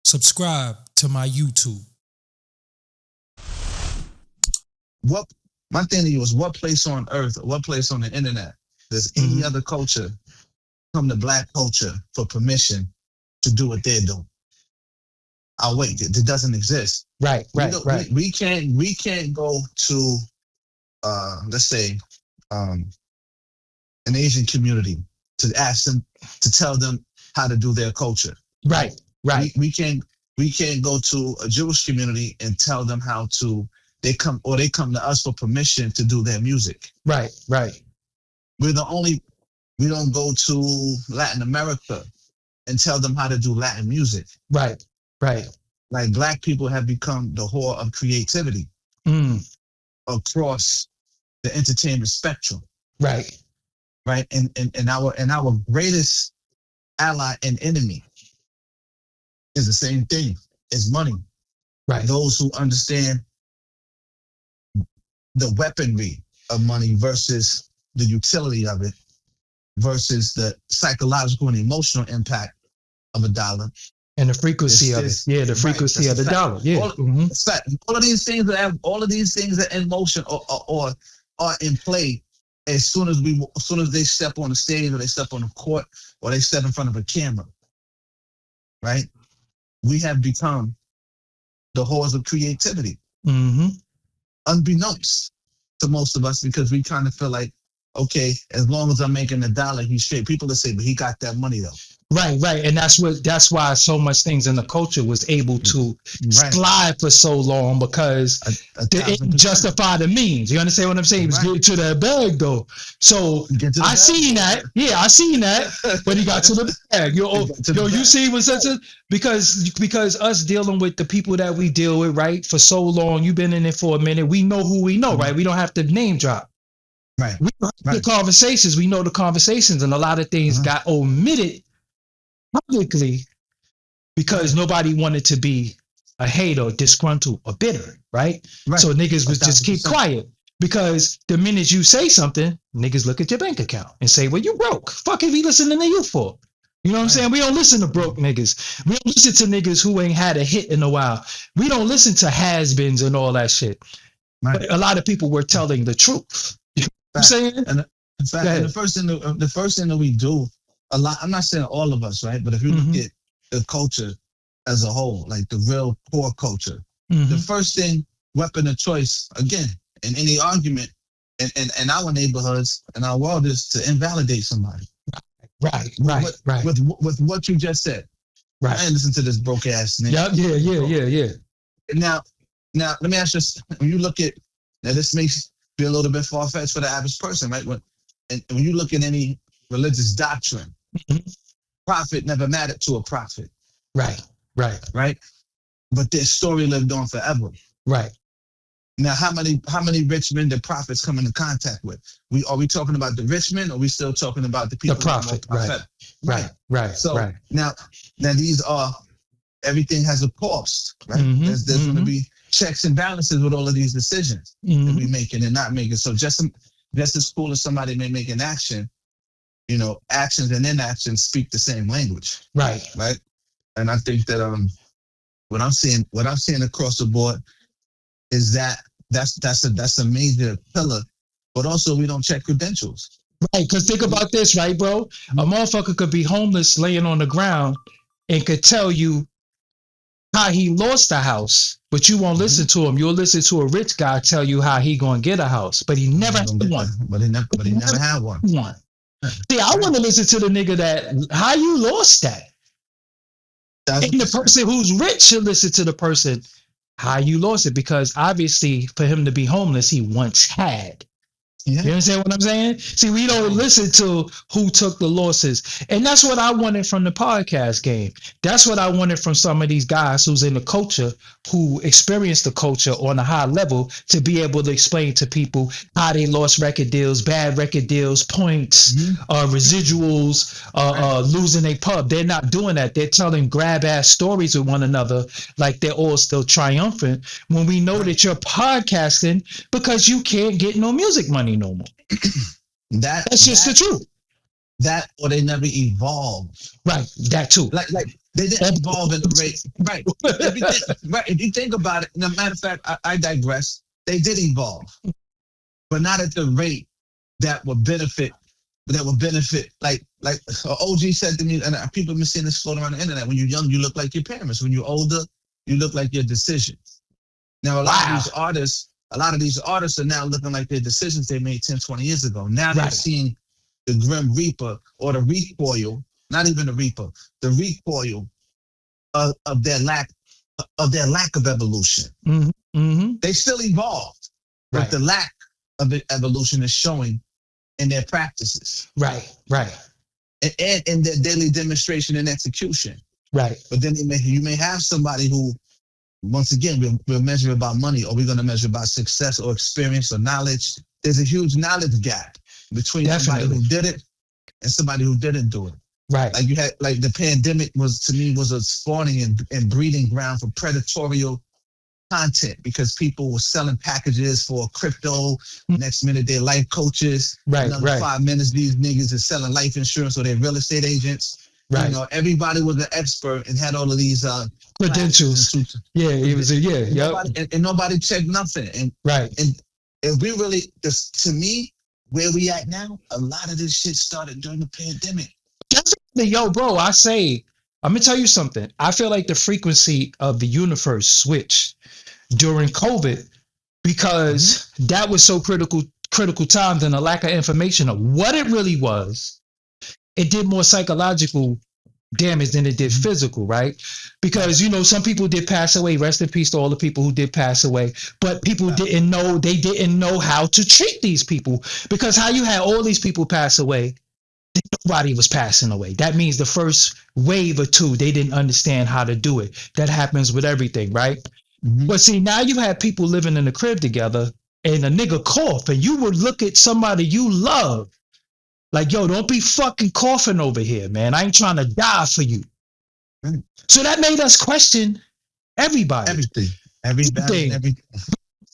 subscribe to my YouTube. My thing to you is, what place on earth, what place on the internet does any other culture come to Black culture for permission to do what they're doing? I'll wait. It doesn't exist. Right. We can't go to let's say an Asian community to ask them to tell them how to do their culture. Right. We can't go to a Jewish community and tell them how to. They come to us for permission to do their music. Right. We don't go to Latin America and tell them how to do Latin music. Right. Like, Black people have become the whore of creativity across the entertainment spectrum. Right. And our greatest ally and enemy is the same thing. It's money. Right. Those who understand the weaponry of money versus the utility of it, versus the psychological and emotional impact of a dollar. And the frequency of it. Yeah, the frequency of the dollar. Yeah. All of these things that in motion or are in play as soon as they step on the stage, or they step on the court, or they step in front of a camera. Right? We have become the whores of creativity. Unbeknownst to most of us, because we kind of feel like, okay, as long as I'm making $1, he's straight. People will say, but he got that money though. Right. And that's why so much things in the culture was able to slide for so long, because it justify the means. You understand what I'm saying? He was getting to that bag though. So I seen that. Yeah, I seen that. But he got to the bag. You see what's that? Because us dealing with the people that we deal with, right, for so long, you've been in it for a minute. We know who we know, right? We don't have to name drop. Right. We know the conversations. We know the conversations, and a lot of things got omitted publicly because nobody wanted to be a hater, disgruntled, or bitter, right? So niggas would just keep quiet, because the minute you say something, niggas look at your bank account and say, well, you broke. Fuck if he listening to you for? You know what I'm saying? We don't listen to broke niggas. We don't listen to niggas who ain't had a hit in a while. We don't listen to has-beens and all that shit. But a lot of people were telling the truth. You know what I'm saying? And the first thing that we do, a lot, I'm not saying all of us, right? But if you look at the culture as a whole, like the real core culture, the first thing, weapon of choice, again, in any argument in our neighborhoods and our world, is to invalidate somebody. Right. With what you just said. Right. I ain't listen to this broke ass nigga. Yeah. Now, let me ask you, when you look at, now this makes be a little bit far-fetched for the average person, right? When you look at any religious doctrine, prophet never mattered to a prophet. Right. But their story lived on forever. Right. Now, how many rich men did prophets come into contact with? Are we talking about the rich men, or are we still talking about the people? The prophet. Right. So now these are, everything has a cost, right? There's going to be checks and balances with all of these decisions that we making and not making. So just as cool as somebody may make an action, actions and inactions speak the same language. Right. And I think that what I'm seeing across the board is that's a major pillar. But also, we don't check credentials. Right, because think about this, right, bro? A motherfucker could be homeless, laying on the ground, and could tell you how he lost a house, but you won't listen to him. You'll listen to a rich guy tell you how he gonna get a house, but he never had one. But he never had one. See, I want to listen to the nigga that, how you lost that. And the person who's rich should listen to the person, how you lost it, because obviously for him to be homeless, he once had. You understand what I'm saying? See, we don't listen to who took the losses. And that's what I wanted from the podcast game. That's what I wanted from some of these guys who's in the culture, who experienced the culture on a high level, to be able to explain to people how they lost record deals, bad record deals, points, residuals, losing a pub. They're not doing that. They're telling grab-ass stories with one another like they're all still triumphant, when we know that you're podcasting because you can't get no music money no more. That's just the truth. That, or they never evolved. Right, that too. Like They didn't evolve in the rate. Right. If you think about it, no matter of fact, I digress. They did evolve, but not at the rate that would benefit. Like OG said to me, and people have been seeing this floating around the internet. When you're young, you look like your parents. When you're older, you look like your decisions. Now, a lot of these artists are now looking like their decisions they made 10, 20 years ago. Now they're seeing the grim reaper or the recoil, not even the reaper, the recoil of their lack of evolution. They still evolved, but the lack of evolution is showing in their practices. Right. And in their daily demonstration and execution. Right. But then you may have somebody who, once again, we'll measure about money, or we're going to measure about success or experience or knowledge. There's a huge knowledge gap between somebody who did it and somebody who didn't do it. Right. Like you had, like the pandemic was a spawning and breeding ground for predatory content, because people were selling packages for crypto. Next minute, they're life coaches. Another 5 minutes, these niggas are selling life insurance, or they're real estate agents. Right. You know, everybody was an expert and had all of these credentials. Yeah, it was and nobody checked nothing. And if we really, to me, where we at now, a lot of this shit started during the pandemic. Yo, bro, I'm gonna tell you something. I feel like the frequency of the universe switched during COVID, because that was so critical times, and a lack of information of what it really was. It did more psychological damage than it did physical, right? Because, you know, some people did pass away. Rest in peace to all the people who did pass away. But people didn't know how to treat these people, because how you had all these people pass away, nobody was passing away. That means the first wave or two, they didn't understand how to do it. That happens with everything, right? But see, now you have people living in the crib together, and a nigga cough, and you would look at somebody you love like, yo, don't be fucking coughing over here, man. I ain't trying to die for you. So that made us question everybody. Everything.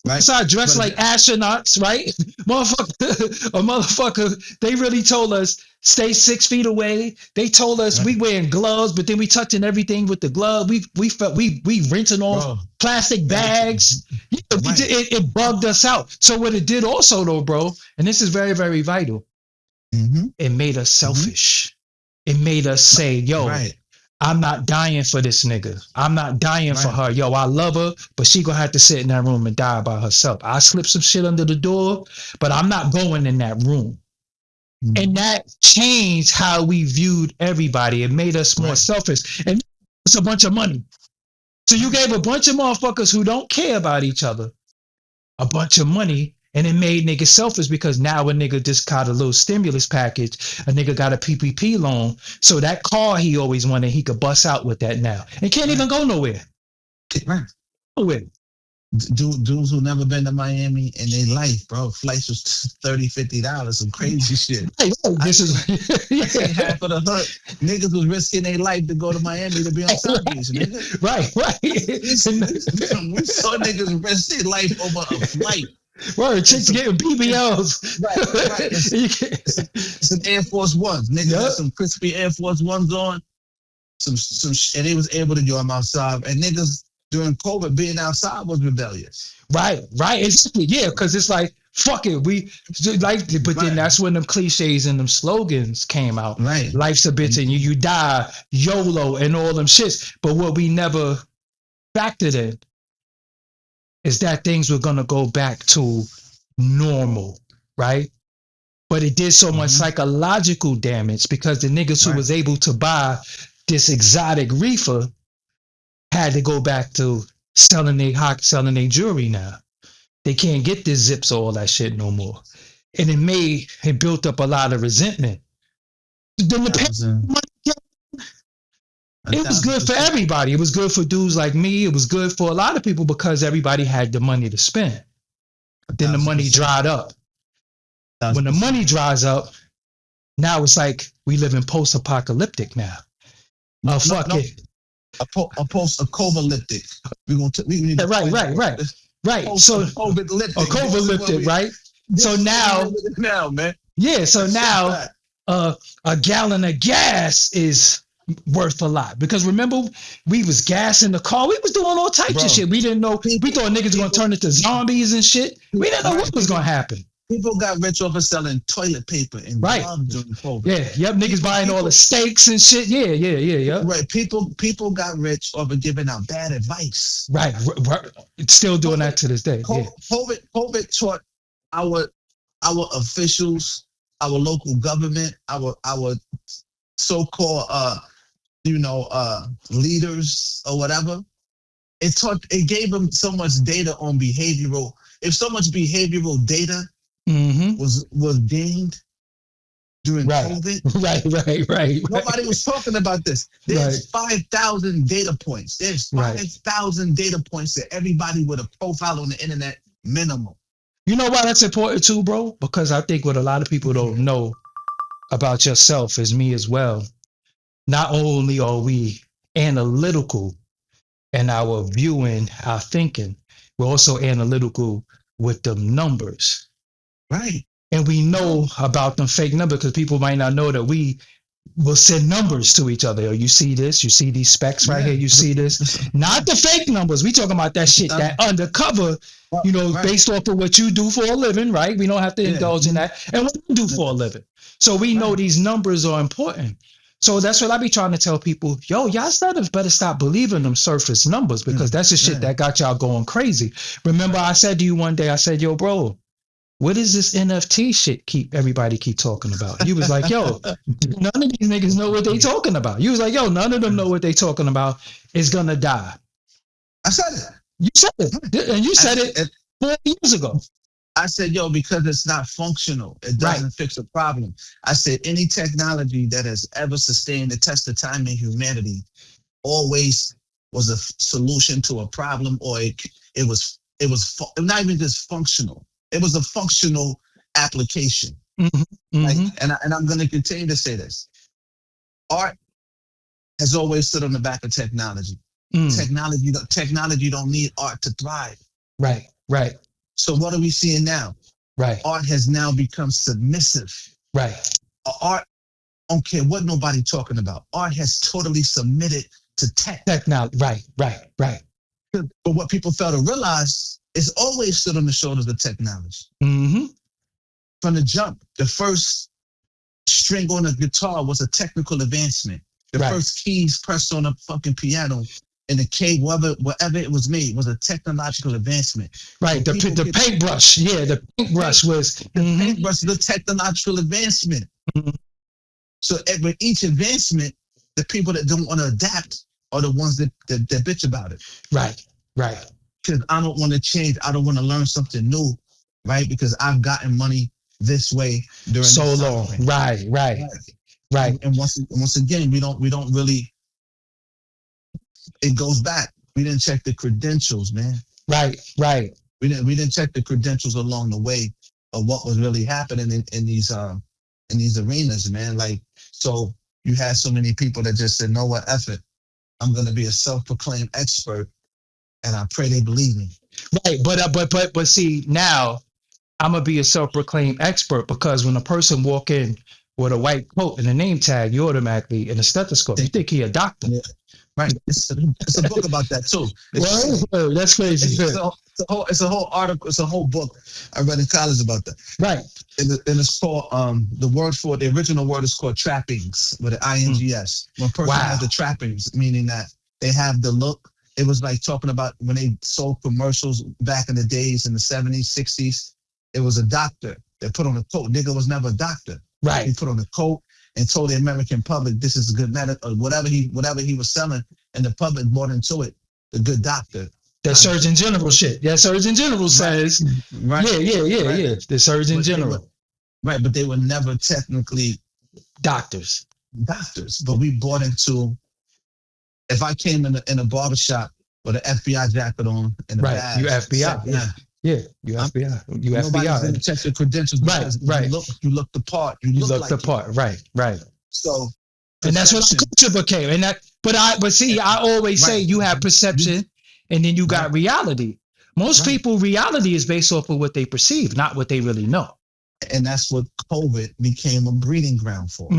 Right? So I dressed like astronauts, right? Motherfucker, they really told us stay 6 feet away. They told us we wearing gloves, but then we touching everything with the glove. We rinsing off plastic bags. It bugged us out. So what it did also, though, bro, and this is very, very vital, it made us selfish. It made us say, yo, I'm not dying for this nigga. I'm not dying for her. Yo, I love her, but she gonna have to sit in that room and die by herself. I slipped some shit under the door, but I'm not going in that room. And that changed how we viewed everybody. It made us more selfish. And it's a bunch of money. So you gave a bunch of motherfuckers who don't care about each other a bunch of money, and it made niggas selfish, because now a nigga just got a little stimulus package. A nigga got a PPP loan. So that car he always wanted, he could bust out with that now. And can't even go nowhere. Nowhere. Dudes who never been to Miami in their life, bro. Flights was $30, $50, some crazy shit. This is half of the hood. Niggas was risking their life to go to Miami to be on South Beach. Nigga. Right. We saw niggas risk their life over a flight. Word, chicks getting BBLs. Some Air Force Ones. Niggas had some crispy Air Force Ones on. And they was able to do them outside. And niggas during COVID being outside was rebellious. Right. Exactly. Yeah, because it's like, fuck it. But then that's when them cliches and them slogans came out. Right. Life's a bitch and you die, YOLO, and all them shits. But what we never factored in is that things were going to go back to normal, right? But it did so much psychological damage, because the niggas who was able to buy this exotic reefer had to go back to selling their jewelry now. They can't get this zips or all that shit no more. And it built up a lot of resentment. Then it was good for everybody. It was good for dudes like me. It was good for a lot of people, because everybody had the money to spend. But then the money dried up. When the money dries up, now it's like we live in post-apocalyptic now. A post-apocalyptic. We need right. So COVID-lyptic, right? So now, man. Yeah. So now, a gallon of gas is worth a lot. Because remember, we was gassing the car. We was doing all types of shit. We didn't know. We thought niggas were going to turn into zombies and shit. We didn't know what was going to happen. People got rich off of selling toilet paper and gloves during COVID. Yeah, yep. Niggas buying all the steaks and shit. Yeah. Right. People got rich off of giving out bad advice. Right. Still doing that to this day. COVID taught our officials, our local government, our so-called leaders or whatever. It gave them so much data on behavioral. If so much behavioral data was gained during COVID. Right. Nobody was talking about this. There's 5,000 data points. There's 5,000 data points that everybody with a profile on the internet minimum. You know why that's important too, bro? Because I think what a lot of people don't know about yourself is me as well. Not only are we analytical in our viewing, our thinking, we're also analytical with the numbers. Right. And we know about them fake numbers because people might not know that we will send numbers to each other. You see this? You see these specs right here? You see this? Not the fake numbers. We talking about that shit, that undercover, based off of what you do for a living, right? We don't have to indulge in that. And what you do for a living. So we know these numbers are important. So that's what I be trying to tell people. Yo, y'all better stop believing them surface numbers because that's the shit that got y'all going crazy. Remember I said to you one day, I said, yo, bro, what is this NFT shit everybody keep talking about? You was like, yo, none of these niggas know what they talking about. You was like, yo, none of them know what they talking about. It's gonna die. I said it. You said it. And you said it 4 years ago. I said, yo, because it's not functional. It doesn't fix a problem. I said, any technology that has ever sustained the test of time in humanity always was a solution to a problem, or it was not even just functional. It was a functional application. And I'm going to continue to say this. Art has always stood on the back of technology. Technology don't need art to thrive. Right. So what are we seeing now? Right. Art has now become submissive. Right. Art, I don't care what nobody talking about. Art has totally submitted to technology. Right. But what people fail to realize is always stood on the shoulders of technology. From the jump, the first string on a guitar was a technical advancement. The first keys pressed on a fucking piano in the cave, wherever it was made, was a technological advancement. Right, the paintbrush. Yeah, the paintbrush was... The paintbrush is a technological advancement. So with each advancement, the people that don't want to adapt are the ones that bitch about it. Right. Because I don't want to change. I don't want to learn something new, right? Because I've gotten money this way during so long. Right. And once again, we don't really. It goes back. We didn't check the credentials, man. Right. We didn't check the credentials along the way of what was really happening in these arenas, man. Like, so you had so many people that just said, "No, what effort? I'm going to be a self-proclaimed expert, and I pray they believe me." Right, but see, now I'm gonna be a self-proclaimed expert because when a person walk in with a white coat and a name tag, you automatically in a stethoscope, you think he a doctor. Yeah. Right. It's a book about that too. Well, that's crazy. It's a whole article. It's a whole book I read in college about that. Right. And it's called the original word is called trappings with an INGS. When a person has the trappings, meaning that they have the look. It was like talking about when they sold commercials back in the days in the 70s, 60s. It was a doctor that put on a coat. Nigga was never a doctor. Right. He put on a coat and told the American public this is a good medicine, or whatever he was selling, and the public bought into it. The good doctor. The Surgeon General shit. Yeah, Surgeon General says. Right. Yeah. The Surgeon General. Right, but they were never technically doctors. But we bought into. If I came in a barbershop with an FBI jacket on and a badge, you FBI. Yeah, you FBI. You Nobody's FBI. going to check the credentials because you look the part. You look like the part. Right. So, and that's what our culture became. And that, but I always say you have perception, and then you got reality. Most people, reality is based off of what they perceive, not what they really know. And that's what COVID became a breeding ground for.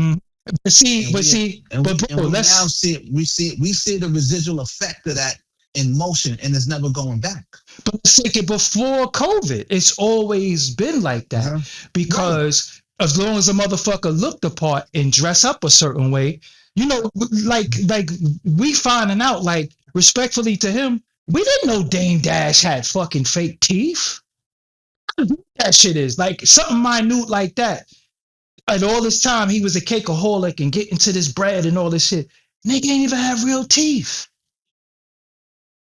But bro, we now see the residual effect of that in motion, and it's never going back. But let's take it before COVID. It's always been like that because as long as a motherfucker look the part and dress up a certain way, you know, like we finding out, like, respectfully to him, we didn't know Dame Dash had fucking fake teeth. That shit is like something minute like that. And all this time he was a cakeaholic and getting to this bread and all this shit. Nigga ain't even have real teeth.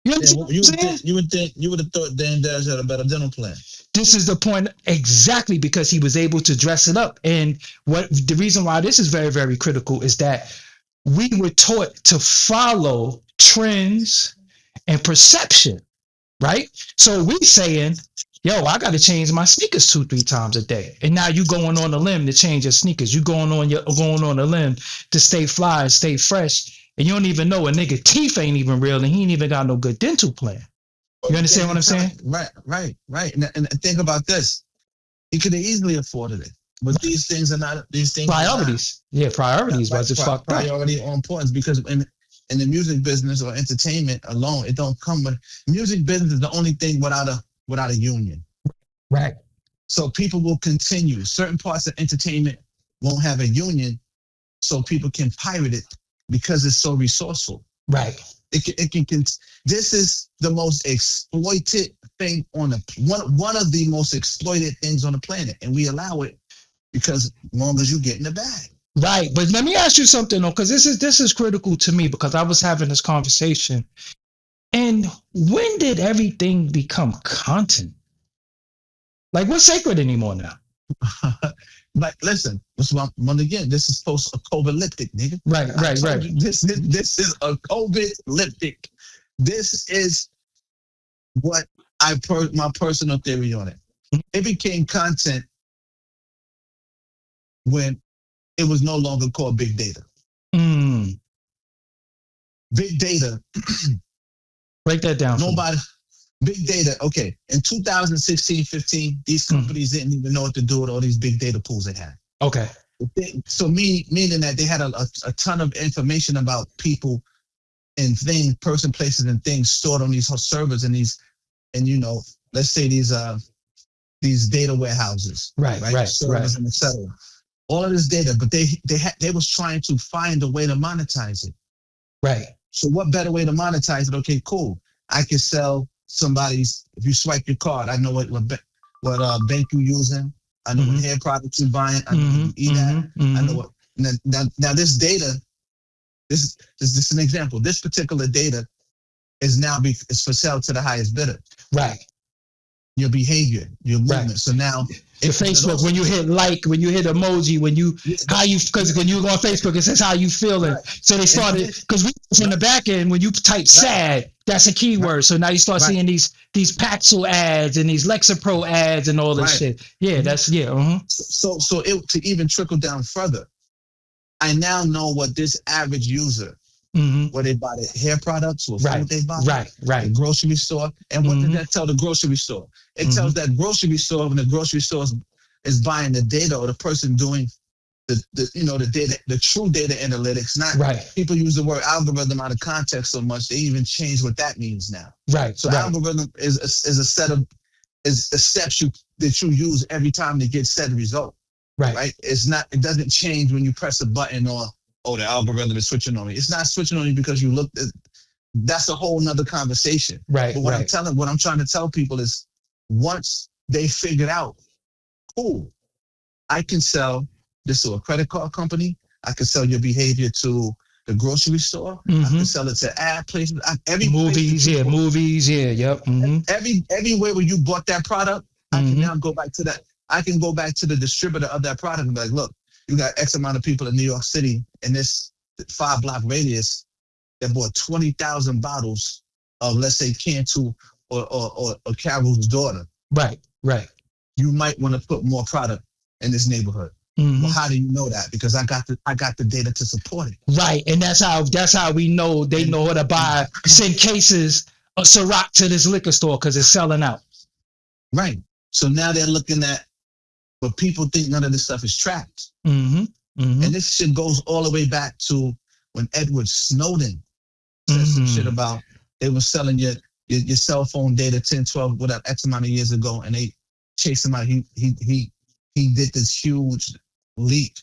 You know what I'm saying? You would have thought Dame Dash had a better dental plan. This is the point exactly, because he was able to dress it up. And what the reason why this is very, very critical is that we were taught to follow trends and perception, right? So we saying, yo, I got to change my sneakers 2-3 times a day. And now you going on a limb to change your sneakers. You going on a limb to stay fly and stay fresh. And you don't even know a nigga teeth ain't even real, and he ain't even got no good dental plan. You understand what I'm saying? Right. And think about this. He could have easily afforded it. But these things are not priorities. Yeah, priorities was it fucked up. Priority or importance, because in the music business or entertainment alone, it don't come with music business is the only thing without a union. Right. So people will continue. Certain parts of entertainment won't have a union, so people can pirate it because it's so resourceful. Right. It can. This is the most exploited thing on one of the most exploited things on the planet, and we allow it because as long as you get in the bag. Right, but let me ask you something though, because this is critical to me, because I was having this conversation. And when did everything become content? Like, what's sacred anymore now? Like, listen, once again, this is post-COVID-liptic, nigga. Right. This is a COVID-liptic. This is what my personal theory on it. It became content when it was no longer called big data. Big data. Break that down. Big data. Okay. In 2016, 15, these companies didn't even know what to do with all these big data pools they had. Okay. So meaning that they had a ton of information about people and things, places, and things stored on these servers and let's say these data warehouses. Right. Servers and et cetera. All of this data, but they was trying to find a way to monetize it. Right. So what better way to monetize it? Okay, cool. I can sell if you swipe your card, I know what bank you using. I know what hair products you're buying. I know what you eat at. I know what. Now this data, this is an example. This particular data is now is for sale to the highest bidder. Right. Your behavior, your movement. Right. So now, the Facebook, when you hit like, when you hit emoji, because when you go on Facebook, it says how you feeling. Right. So they started, because we from the back end, when you type sad, that's a keyword. So now you start seeing these Paxil ads and these Lexapro ads and all this shit. Yeah, So it to even trickle down further, I now know what this average user, where they buy their hair products or food they buy, the grocery store. And what did that tell the grocery store? It tells that grocery store when the grocery store is buying the data, or the person doing the data, the true data analytics. Not people use the word algorithm out of context so much they even change what that means now. Right. So algorithm is a set of steps that you use every time to get said result. Right. It doesn't change when you press a button or the algorithm is switching on me. It's not switching on you because you looked at. That's a whole nother conversation. Right. But what I'm trying to tell people is, once they figured out, cool, I can sell this to a credit card company. I can sell your behavior to the grocery store. I can sell it to ad places. Movies, yep. Everywhere where you bought that product, I can now go back to that. I can go back to the distributor of that product and be like, look, you got X amount of people in New York City in this 5-block radius that bought 20,000 bottles of, let's say, Cantu or Carol's daughter. Right. You might want to put more product in this neighborhood. Well, how do you know that? Because I got the data to support it. Right, and that's how we know they know how to buy, send cases of Ciroc to this liquor store because it's selling out. Right. So now they're looking at, but people think none of this stuff is tracked. Mm-hmm. And this shit goes all the way back to when Edward Snowden said some shit about they were selling your cell phone data 10, 12, whatever, X amount of years ago, and they chased him out. He did this huge leak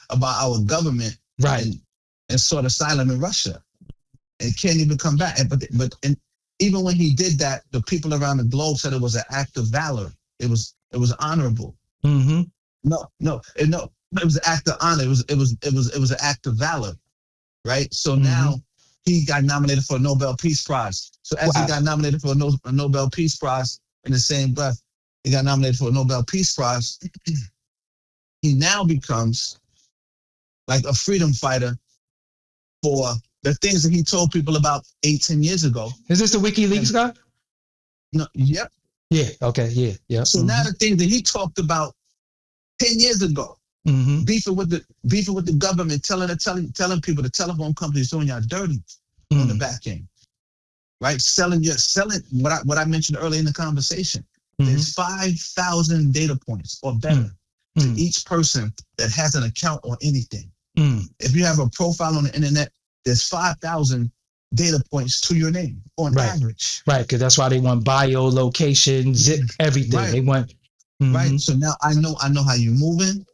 about our government, right, and sought asylum in Russia, and can't even come back. But even when he did that, the people around the globe said it was an act of valor. It was honorable. Mm-hmm. No, it was an act of honor. It was an act of valor, right? So now he got nominated for a Nobel Peace Prize. So as he got nominated for a Nobel Peace Prize, in the same breath, he got nominated for a Nobel Peace Prize. He now becomes like a freedom fighter for the things that he told people about 8-10 years ago. Is this the WikiLeaks guy? No, yep. Yeah. Okay. Yeah. Yeah. So now the things that he talked about 10 years ago, beefing with the government, telling people, the telephone companies doing y'all dirty on the back end, right? Selling what I mentioned earlier in the conversation. There's 5,000 data points or better to each person that has an account on anything. If you have a profile on the internet, there's 5,000 data points to your name on average. Right, because that's why they want bio, location, zip, everything. Right. They want right. So now I know how you're moving.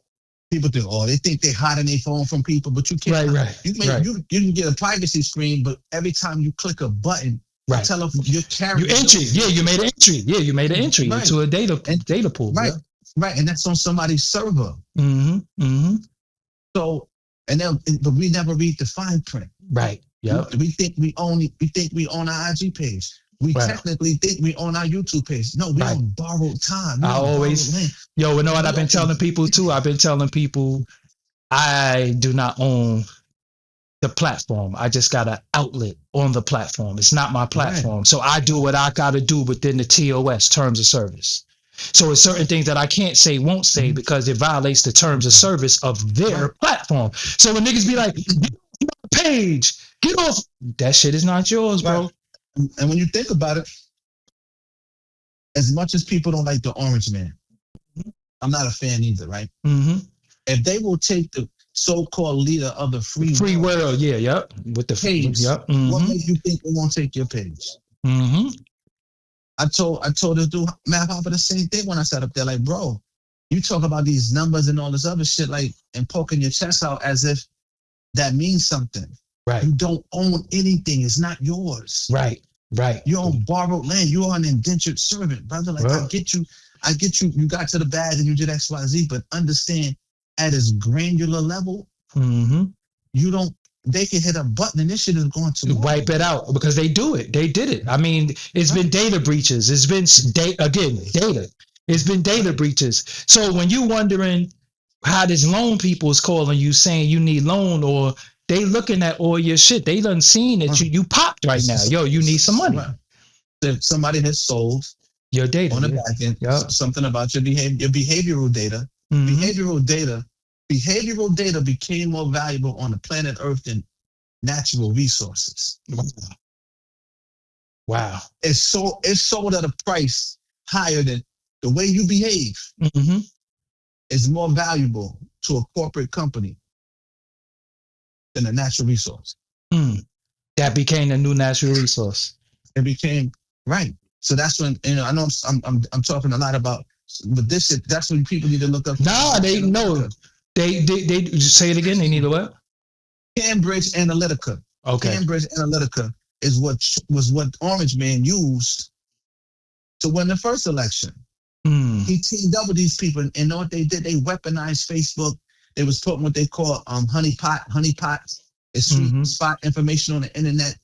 People think, they think they're hiding their phone from people, but you can't. You can get a privacy screen, but every time you click a button, you're carrying. You entry. Yeah, you made an entry. Yeah, you made an entry into a data pool. Right. Right. And that's on somebody's server. So, but we never read the fine print. Right. Yeah. We think we own our IG page. We technically think we own our YouTube page. No, we on borrowed time. You know what I've been telling people too? I've been telling people I do not own the platform. I just got an outlet on the platform. It's not my platform. Right. So I do what I got to do within the TOS, terms of service. So it's certain things that I can't say, won't say, because it violates the terms of service of their platform. So when niggas be like, get off my page, get off, that shit is not yours, bro. And when you think about it, as much as people don't like the Orange Man, I'm not a fan either, right? If they will take the so-called leader of the free world, with the page, what makes you think they won't take your page? I told this dude, Matt Hopper, the same thing when I sat up there, like, bro, you talk about these numbers and all this other shit, like, and poking your chest out as if that means something. Right. You don't own anything. It's not yours. Right. You're on borrowed land. You are an indentured servant, brother. Like, I get you. You got to the bag and you did X, Y, Z, but understand at its granular level, you don't, they can hit a button and this shit is going to wipe it out, because they do it. They did it. I mean, it's been data breaches. It's been data. It's been data breaches. So when you wondering how this loan people is calling you saying you need loan, or they looking at all your shit, they done seen that you popped right now. Yo, you need some money. If somebody has sold your data on the back end, something about your behavior, your behavioral data, behavioral data became more valuable on the planet Earth than natural resources. Wow. It's sold at a price higher than the way you behave is more valuable to a corporate company than a natural resource. That became a new natural resource. It became right. So that's when, I know I'm talking a lot about, but this shit, that's when people need to look up. Nah, they know. They say it again. They need to what? Cambridge Analytica. Okay. Cambridge Analytica is what Orange Man used to win the first election. He teamed up with these people, and you know what they did? They weaponized Facebook. They was putting what they call honeypots. It's sweet spot information on the internet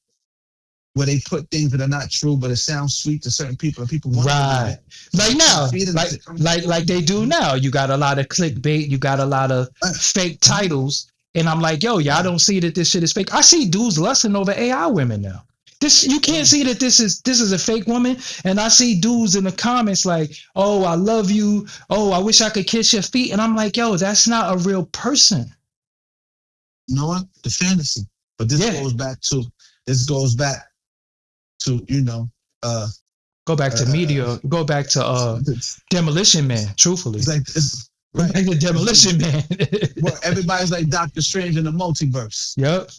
where they put things that are not true, but it sounds sweet to certain people, and people want to do it. Like now, like they do now. You got a lot of clickbait. You got a lot of fake titles, and I'm like, yo, y'all don't see that this shit is fake. I see dudes lusting over AI women now. This, you can't see that this is a fake woman, and I see dudes in the comments like, oh, I love you. Oh, I wish I could kiss your feet, and I'm like, yo, that's not a real person. You know what? The fantasy, but this goes back to go back to media, go back to Demolition Man, truthfully. It's like Right. Like the Demolition Man. Well, everybody's like Doctor Strange in the multiverse. Yep.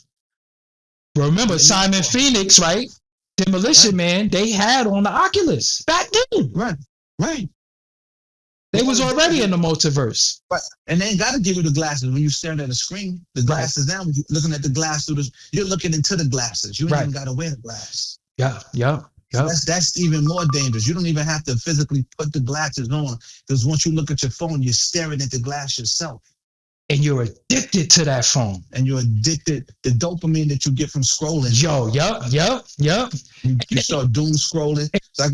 Remember Simon Phoenix, right? Demolition Man, they had on the Oculus back then. Right. Right. They was already in the multiverse. Right. And they ain't got to give you the glasses when you're staring at a screen. The glasses now, when you're looking at the glass through this, you're looking into the glasses. You ain't even got to wear the glass. Yeah. So that's even more dangerous. You don't even have to physically put the glasses on, because once you look at your phone, you're staring at the glass yourself. And you're addicted to that phone. And you're addicted. The dopamine that you get from scrolling. Yep. You start doom scrolling. It's like,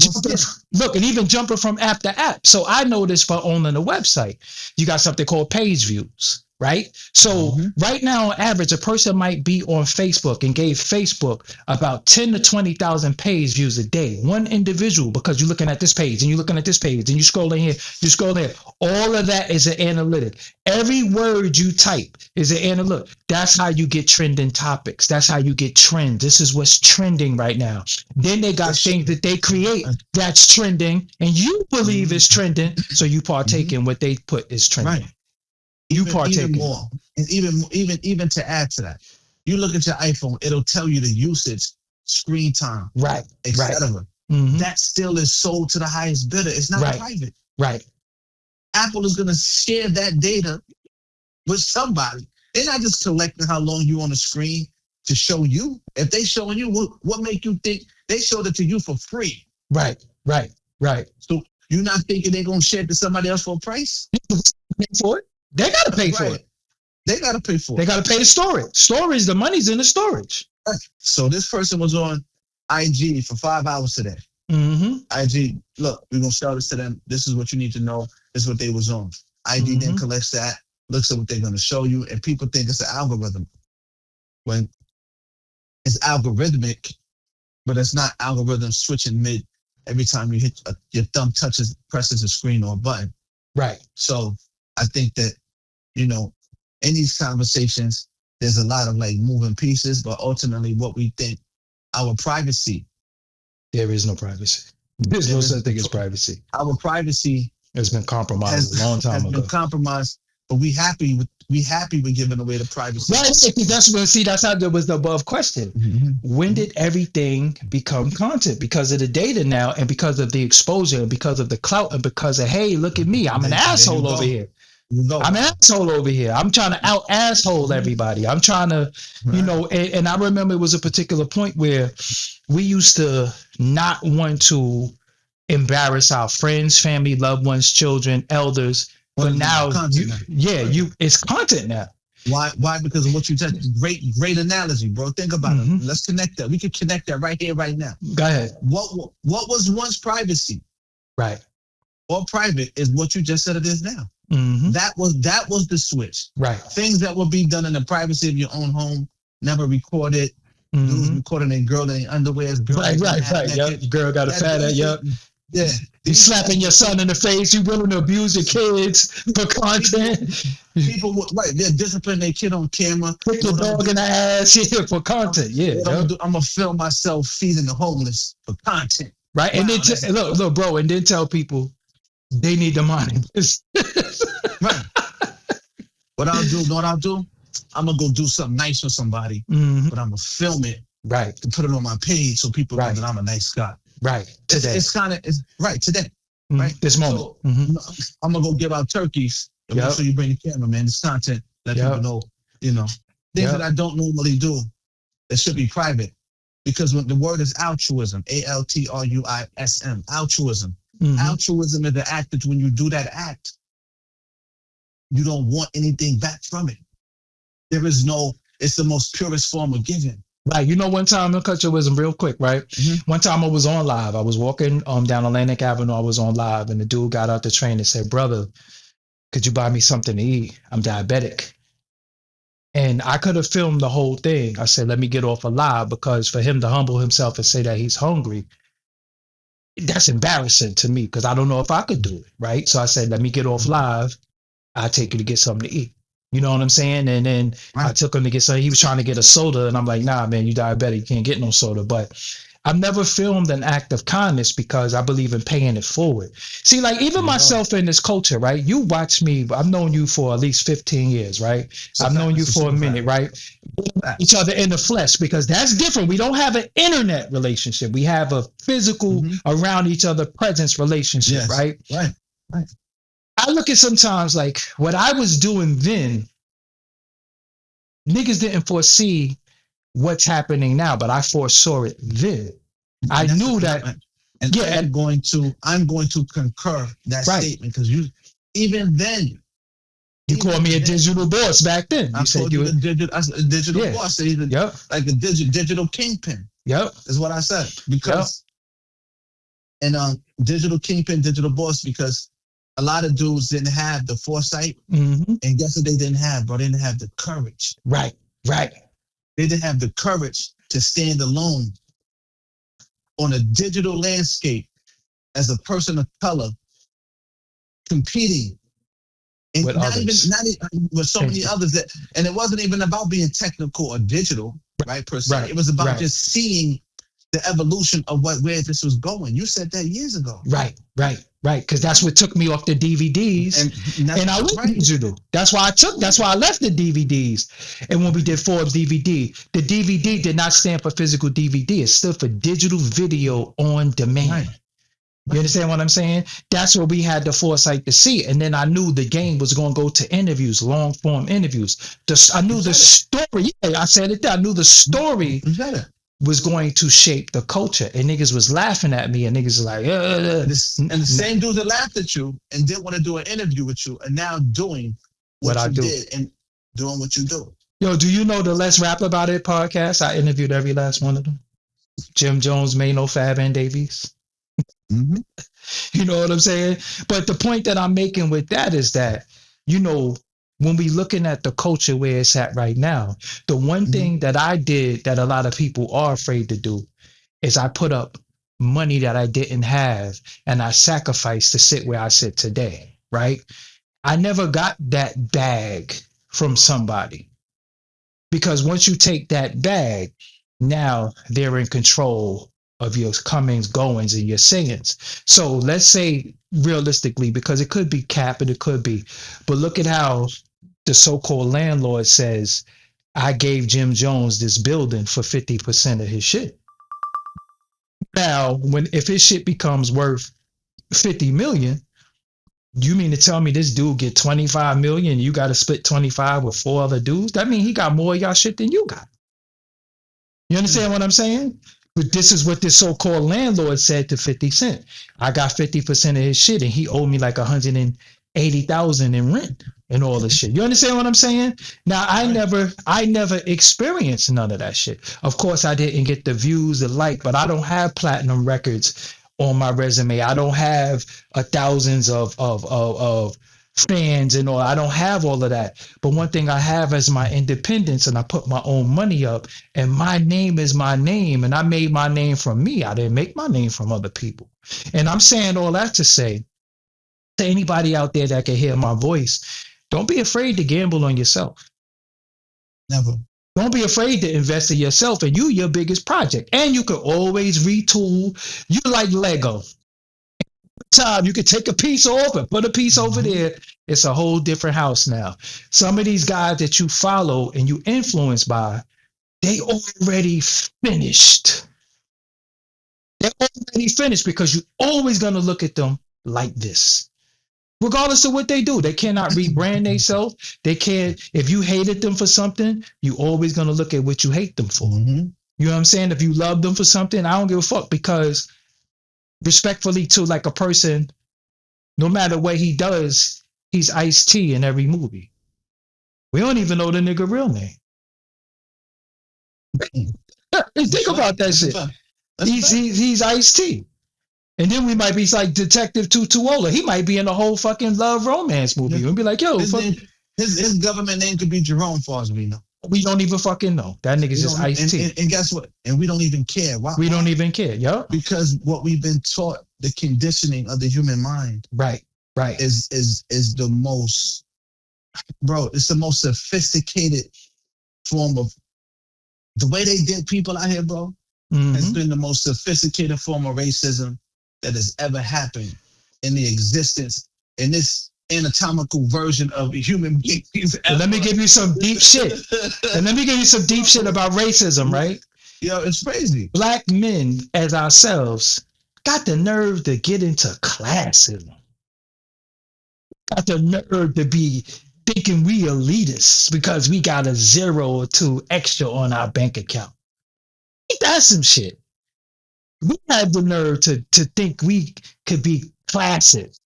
look, and even jumping from app to app. So I noticed for owning a website, you got something called page views, right? So right now, on average, a person might be on Facebook and gave Facebook about 10 to 20,000 page views a day. One individual, because you're looking at this page and you're looking at this page and you scrolling here, you scroll there. All of that is an analytic. Every word you type is an analytic. That's how you get trending topics. That's how you get trends. This is what's trending right now. Then they got things that they create that's trending and you believe is trending. So you partake in what they put is trending. Right. You partake even more. And even to add to that, you look at your iPhone, it'll tell you the usage, screen time, etc. That still is sold to the highest bidder. It's not private. Right. Apple is going to share that data with somebody. They're not just collecting how long you on the screen to show you. If they showing you, what make you think they showed it to you for free? Right. So you're not thinking they're going to share it to somebody else for a price? Pay for it. They got to pay for it. They got to pay for it. They got to pay the storage. Storage, the money's in the storage. So this person was on IG for 5 hours today. IG, look, we're going to show this to them. This is what you need to know. This is what they was on. IG then collects that, looks at what they're going to show you, and people think it's an algorithm. When it's algorithmic, but it's not algorithm switching mid every time you hit your thumb presses a screen or a button. Right. So I think that, in these conversations, there's a lot of like moving pieces, but ultimately what we think, our privacy. There is no privacy. There's no such thing as privacy. Our privacy has been compromised a long time ago. Been compromised, but we happy with giving away the privacy. Right. That's how there was the above question. When did everything become content? Because of the data now, and because of the exposure, and because of the clout, and because of, hey, look at me, I'm an asshole over here. I'm an asshole over here. I'm trying to out asshole everybody. I'm trying to, and I remember it was a particular point where we used to not want to embarrass our friends, family, loved ones, children, elders. But now, it's content now. Why? Because of what you said. Great analogy, bro. Think about it. Let's connect that. We can connect that right here, right now. Go ahead. What was once privacy? Right. Or private is what you just said it is now. That was the switch. Right. Things that will be done in the privacy of your own home, never recorded. Dudes recording a girl in underwear. Right. Yep. Girl got a fat ass. Yep. Yeah. You slapping your son in the face. You willing to abuse your kids for content. People, they're disciplining their kid on camera. Put your dog in the ass for content. I'm going to film myself feeding the homeless for content. Right. Wow, and then look, bro, and then tell people they need the money. Right. What I'll do, I'm going to go do something nice for somebody, but I'm going to film it. Right. To put it on my page so people know that I'm a nice guy. Right. Today. It's right today. Right. This moment. So, I'm going to go give out turkeys. Make sure you bring the camera, man. It's content. Let people know, things that I don't normally do that should be private. Because when the word is altruism, altruism, altruism. Altruism is the act that when you do that act, you don't want anything back from it. It's the most purest form of giving. Right. One time, I'll cut your wisdom real quick, right? One time I was on live. I was walking down Atlantic Avenue. I was on live, and the dude got out the train and said, "Brother, could you buy me something to eat? I'm diabetic." And I could have filmed the whole thing. I said, let me get off a live, because for him to humble himself and say that he's hungry, that's embarrassing to me, because I don't know if I could do it, right? So I said, let me get off live. I'll take you to get something to eat. You know what I'm saying? And then I took him to get something. He was trying to get a soda, and I'm like, nah, man, you diabetic. You can't get no soda. But I've never filmed an act of kindness because I believe in paying it forward. See, like even myself in this culture, right? You watch me. I've known you for at least 15 years, right? I've known you for a minute, right? Each other in the flesh, because that's different. We don't have an internet relationship. We have a physical around each other presence relationship, right? Right. I look at sometimes like what I was doing then, niggas didn't foresee what's happening now, but I foresaw it then. I knew that. And I'm going to concur that statement, because you, even then, you called me a digital boss back then. You said you were a digital boss, like a digital kingpin. Yep, is what I said, because and digital kingpin, digital boss, because a lot of dudes didn't have the foresight, and guess what they didn't have, bro? They didn't have the courage. Right. They didn't have the courage to stand alone on a digital landscape as a person of color, competing and with not others. even with so many others, that, and it wasn't even about being technical or digital, right? Per se, it was about just seeing the evolution of where this was going. You said that years ago. Right. Because that's what took me off the DVDs, and I went digital. That's why I left the DVDs. And when we did Forbes DVD, the DVD did not stand for physical DVD. It stood for digital video on demand. Right. You understand what I'm saying? That's where we had the foresight to see. And then I knew the game was going to go to interviews, long form interviews. I knew the story. Yeah, I said it there. I knew the story was going to shape the culture, and niggas was laughing at me, and niggas was like, and the same dudes that laughed at you and didn't want to do an interview with you are now doing what you did and doing what you do. Yo, do you know the Let's Rap About It podcast? I interviewed every last one of them. Jim Jones, Mano, Fab, and Davies. You know what I'm saying? But the point that I'm making with that is that, you know, when we looking at the culture where it's at right now, the one thing that I did that a lot of people are afraid to do is I put up money that I didn't have, and I sacrificed to sit where I sit today, right? I never got that bag from somebody, because once you take that bag, now they're in control of your comings, goings, and your sayings. So let's say realistically, because it could be cap and it could be, but look at how the so-called landlord says, I gave Jim Jones this building for 50% of his shit. Now, if his shit becomes worth 50 million, you mean to tell me this dude get 25 million, you got to split 25 with 4 other dudes? That means he got more of y'all shit than you got. You understand what I'm saying? But this is what this so-called landlord said to 50 Cent. I got 50% of his shit, and he owed me like 180,000 in rent and all this shit. You understand what I'm saying? Now, I never experienced none of that shit. Of course, I didn't get the views, the like, but I don't have platinum records on my resume. I don't have thousands of fans and all. I don't have all of that. But one thing I have is my independence, and I put my own money up, and my name is my name, and I made my name from me. I didn't make my name from other people. And I'm saying all that to say to anybody out there that can hear my voice, don't be afraid to gamble on yourself. Never. Don't be afraid to invest in yourself, and your biggest project. And you can always retool. You like Lego. Time you could take a piece off and put a piece over there. It's a whole different house now. Some of these guys that you follow and you influenced by, they already finished. They're already finished, because you're always going to look at them like this. Regardless of what they do, they cannot rebrand themselves. They can't. If you hated them for something, you always going to look at what you hate them for. You know what I'm saying? If you love them for something, I don't give a fuck, because respectfully to like a person, no matter what he does, he's Ice-T in every movie. We don't even know the nigga real name. Think about that shit. He's Ice-T. And then we might be like Detective Tutuola. He might be in a whole fucking love romance movie. We'll be like, yo, his government name could be Jerome, far as we know. We don't even fucking know. That nigga's just Ice-T. And guess what? And we don't even care. Why? We don't even care, yo. Because what we've been taught, the conditioning of the human mind, right, is the most, bro. It's the most sophisticated form of the way they did people out here, bro. has been the most sophisticated form of racism that has ever happened in the existence in this anatomical version of human beings. Let me give you some deep shit. And let me give you some deep shit about racism, right? Yo, it's crazy. Black men as ourselves got the nerve to get into classism. Got the nerve to be thinking we elitists because we got a 0 or 2 extra on our bank account. Ain't that some shit? We have the nerve to think we could be classist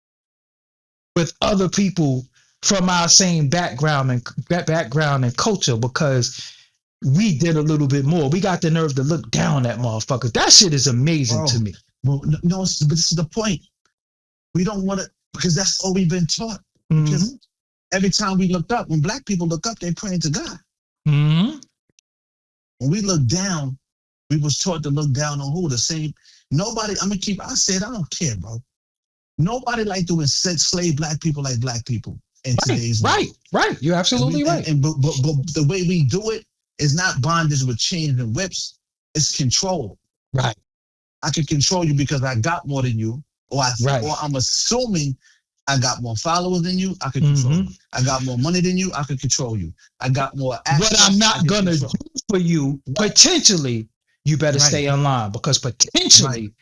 with other people from our same background and culture because we did a little bit more. We got the nerve to look down at motherfuckers. That shit is amazing to me. Well, no, but this is the point. We don't want to, because that's all we've been taught. Because every time we looked up, when black people look up, they praying to God. When we look down, we was taught to look down on who? The same. Nobody, I said, I don't care, bro. Nobody like to enslave black people like black people in today's world. Right. You're absolutely right. But the way we do it is not bondage with chains and whips. It's control. Right. I can control you because I got more than you, or I'm assuming I got more followers than you. I can control you. I got more money than you. I can control you. I got more access. What I'm not gonna do for you, potentially, you better stay online because potentially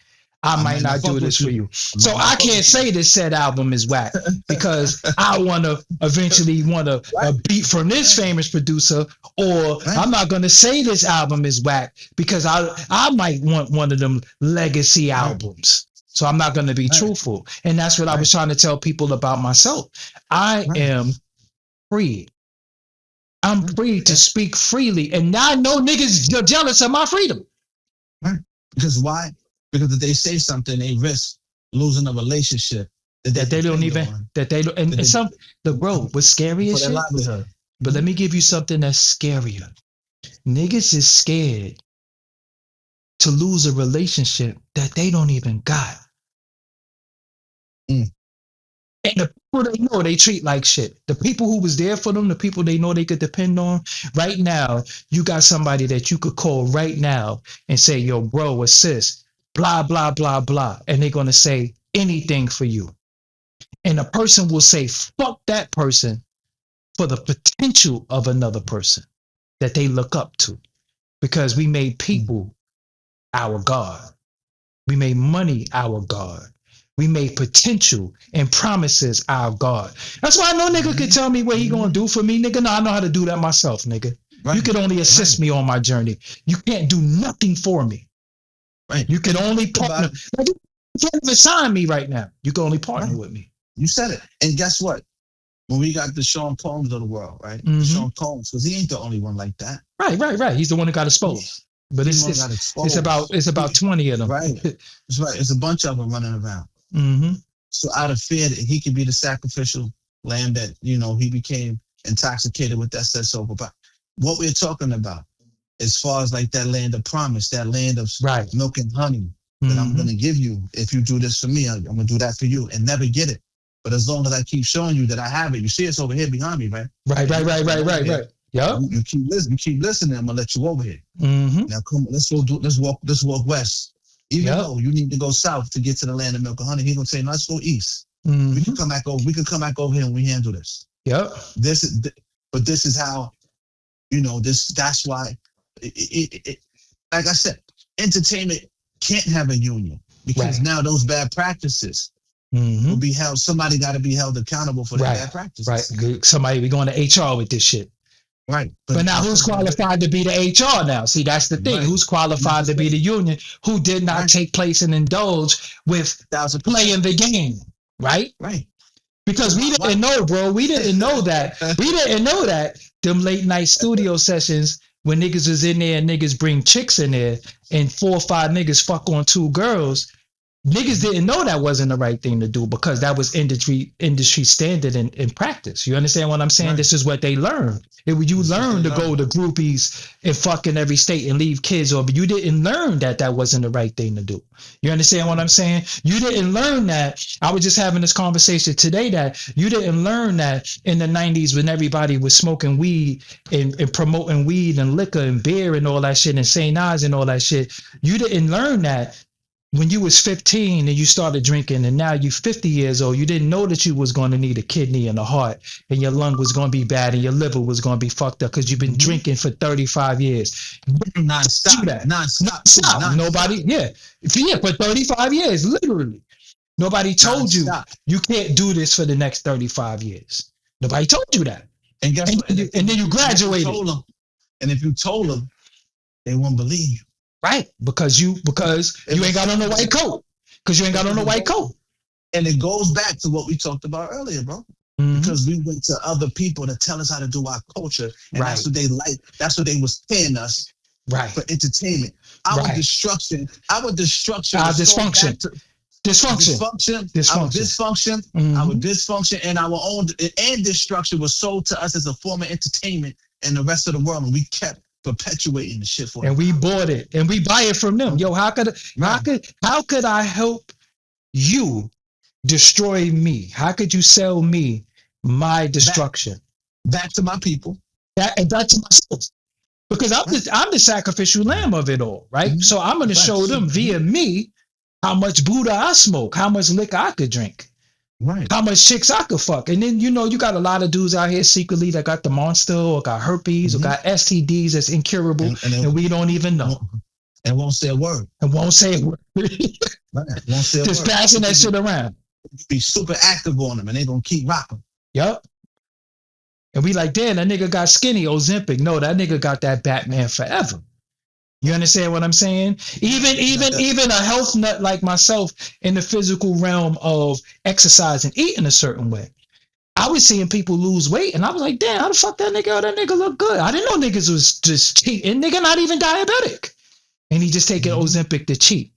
I might not do this for you. So I can't say this said album is whack because I eventually want a beat from this famous producer, or I'm not gonna say this album is whack because I might want one of them legacy albums. So I'm not gonna be truthful. And that's what I was trying to tell people about myself. I am free. I'm free to speak freely. And now I know niggas are jealous of my freedom. Right. Because why? Because if they say something, they risk losing a relationship that they don't even what's scary as shit. But let me give you something that's scarier. Niggas is scared to lose a relationship that they don't even got. And the people they know, they treat like shit. The people who was there for them, the people they know they could depend on. Right now, you got somebody that you could call right now and say, yo, bro or sis, blah, blah, blah, blah. And they're going to say anything for you. And a person will say, fuck that person for the potential of another person that they look up to. Because we made people our God. We made money our God. We made potential and promises our God. That's why no nigga can tell me what he gonna do for me, nigga. No, I know how to do that myself, nigga. You can only assist me on my journey. You can't do nothing for me. Right. You can only partner. Like, you can't even sign me right now. You can only partner with me. You said it. And guess what? When we got the Sean Combs of the world, right? Sean Combs, because he ain't the only one like that. Right. He's the one that got exposed. But it's about 20 of them. Right. That's right. It's a bunch of them running around. So out of fear that he could be the sacrificial lamb that, he became intoxicated with that said sober. But what we're talking about, as far as like that land of promise, that land of milk and honey that I'm going to give you. If you do this for me, I'm going to do that for you and never get it. But as long as I keep showing you that I have it, you see it's over here behind me, right? Right. Yeah. You keep listening. I'm gonna let you over here. Now come on, let's walk west. Even though you need to go south to get to the land of milk and honey, he's gonna say, no, let's go east. We can come back over. We can come back over here and we handle this. Yep. This is how, that's why like I said, entertainment can't have a union because now those bad practices will be held. Somebody got to be held accountable for their bad practices. Right. Somebody be going to HR with this shit. Right. But now who's qualified to be the HR now? See, that's the thing. Who's qualified to be the union who did not take place and indulge with playing the game? Right? Right. Because we didn't know, bro. We didn't know that. We didn't know that them late night studio sessions when niggas was in there and niggas bring chicks in there and 4 or 5 niggas fuck on 2 girls, niggas didn't know that wasn't the right thing to do because that was industry standard in practice. You understand what I'm saying? Right. This is what they learned. You learn to go to groupies and fuck in every state and leave kids over. You didn't learn that wasn't the right thing to do. You understand what I'm saying? You didn't learn that. I was just having this conversation today that you didn't learn that in the 90s when everybody was smoking weed and promoting weed and liquor and beer and all that shit and St. Ives and all that shit. You didn't learn that when you was 15 and you started drinking and now you 50 years old. You didn't know that you was going to need a kidney and a heart and your lung was going to be bad and your liver was going to be fucked up because you've been drinking for 35 years. Non-stop. Nobody, for 35 years, literally. Nobody told you you can't do this for the next 35 years. Nobody told you that. And guess what? And then you graduated. And if you told them, they won't believe you. Right, because you ain't got on a white coat. Because you ain't got on a white coat. And it goes back to what we talked about earlier, bro. Mm-hmm. Because we went to other people to tell us how to do our culture. And that's what they like. That's what they was paying us for entertainment. Our dysfunction. Our dysfunction and our own and destruction was sold to us as a form of entertainment and the rest of the world. And we kept perpetuating the shit for and we bought it and we buy it from them. Yo, how could I help you destroy me? How could you sell me my destruction? Back to my people. And back to myself. Because I'm the sacrificial lamb of it all, right? Mm-hmm. So I'm gonna show them via me how much Buddha I smoke, how much liquor I could drink. Right. How much chicks I could fuck. And then, you got a lot of dudes out here secretly that got the monster or got herpes or got STDs that's incurable and we don't even know. And won't say a word. Just passing that shit around. Be super active on them and they gonna keep rocking. Yep. And we like, damn, that nigga got skinny, Ozempic. No, that nigga got that Batman forever. You understand what I'm saying? Even a health nut like myself in the physical realm of exercise and eating a certain way, I was seeing people lose weight and I was like, damn, how the fuck that nigga? That nigga look good. I didn't know niggas was just cheating. Nigga not even diabetic. And he just taking Ozempic to cheat.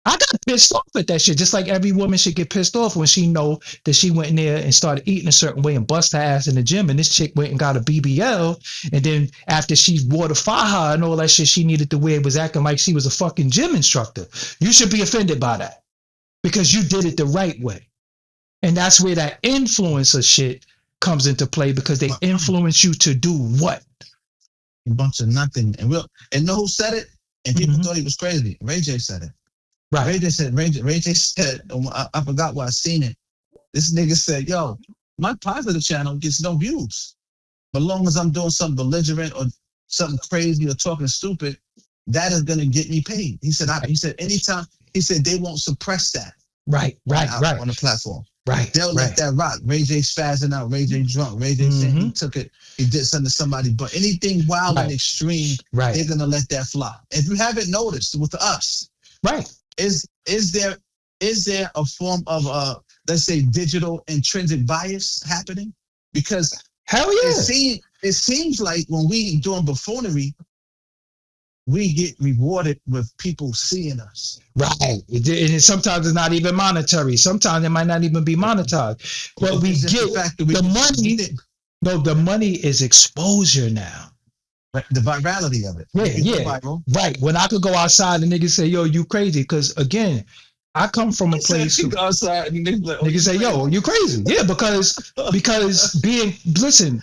I got pissed off at that shit, just like every woman should get pissed off when she know that she went in there and started eating a certain way and bust her ass in the gym, and this chick went and got a BBL, and then after she wore the faja and all that shit she needed to wear, was acting like she was a fucking gym instructor. You should be offended by that because you did it the right way. And that's where that influencer shit comes into play, because they influence you to do what? A bunch of nothing. And know who said it? And people thought he was crazy. Ray J said it. Right. Ray J said, I forgot where I seen it. This nigga said, yo, my positive channel gets no views. But long as I'm doing something belligerent or something crazy or talking stupid, that is going to get me paid. He said, anytime, he said, they won't suppress that. Right. On the platform. Right. They'll let that rock. Ray J spazzing out. Ray J drunk. Ray J said he took it. He did something to somebody. But anything wild and extreme, they're going to let that fly. If you haven't noticed with us, is there a form of let's say digital intrinsic bias happening? Because hell yeah, it seems like when we doing buffoonery, we get rewarded with people seeing us. Right. And sometimes it's not even monetary. Sometimes it might not even be monetized. But we get the money. No, the money is exposure now. The virality of it. Yeah. Right. When I could go outside and niggas say, yo, you crazy. Because again, I come from a place where go outside and niggas say, yo, you crazy. Yeah, because listen,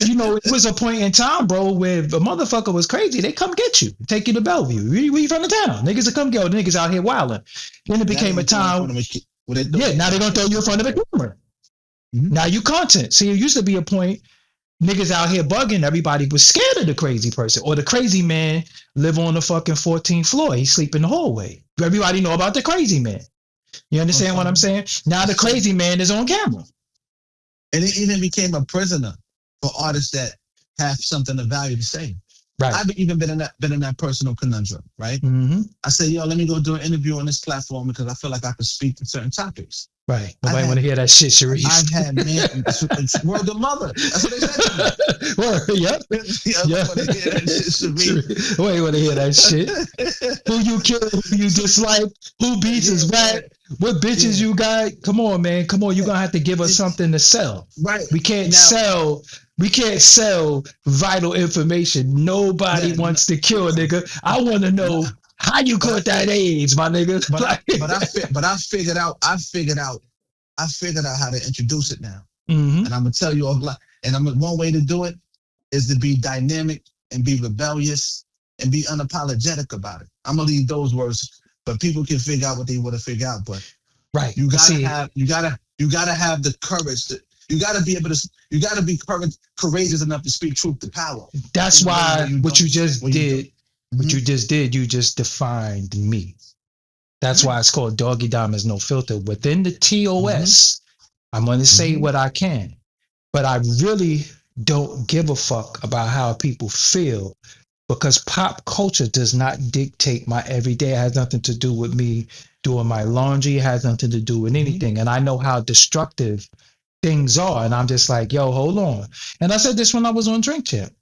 it was a point in time, bro, where the motherfucker was crazy. They come get you, take you to Bellevue. Where you from the town? Niggas will come get you. The niggas out here wilding. Then it became a time. Now they're gonna throw you in front of the camera. Mm-hmm. Now you content. See, it used to be a point. Niggas out here bugging, everybody was scared of the crazy person. Or the crazy man live on the fucking 14th floor. He sleep in the hallway. Everybody know about the crazy man. You understand what I'm saying? Now the crazy man is on camera. And it even became a prisoner for artists that have something of value to say. Right. I've even been in that personal conundrum, right? Mm-hmm. I say, yo, let me go do an interview on this platform because I feel like I can speak to certain topics. Right. Nobody want to hear that shit, Sharif. I've had men, word the mother. That's what they said to me. Word, yep. Nobody want to hear that shit. Who you kill, who you dislike, who beats is whack, what bitches you got. Come on, man. Come on. You're going to have to give us something to sell. Right. We can't sell vital information. Nobody wants to kill a nigga. I want to know how you caught that AIDS, my nigga. But I figured out how to introduce it now. Mm-hmm. And I'm gonna tell you one way to do it is to be dynamic and be rebellious and be unapologetic about it. I'm gonna leave those words, but people can figure out what they want to figure out. But you gotta have the courage you gotta be courageous enough to speak truth to power. That's why what you just did, you just defined me. That's why it's called Doggie Diamonds, no filter. Within the TOS, I'm going to say what I can, but I really don't give a fuck about how people feel, because pop culture does not dictate my everyday. It has nothing to do with me doing my laundry. It has nothing to do with anything. And I know how destructive things are. And I'm just like, yo, hold on. And I said this when I was on Drink Champ.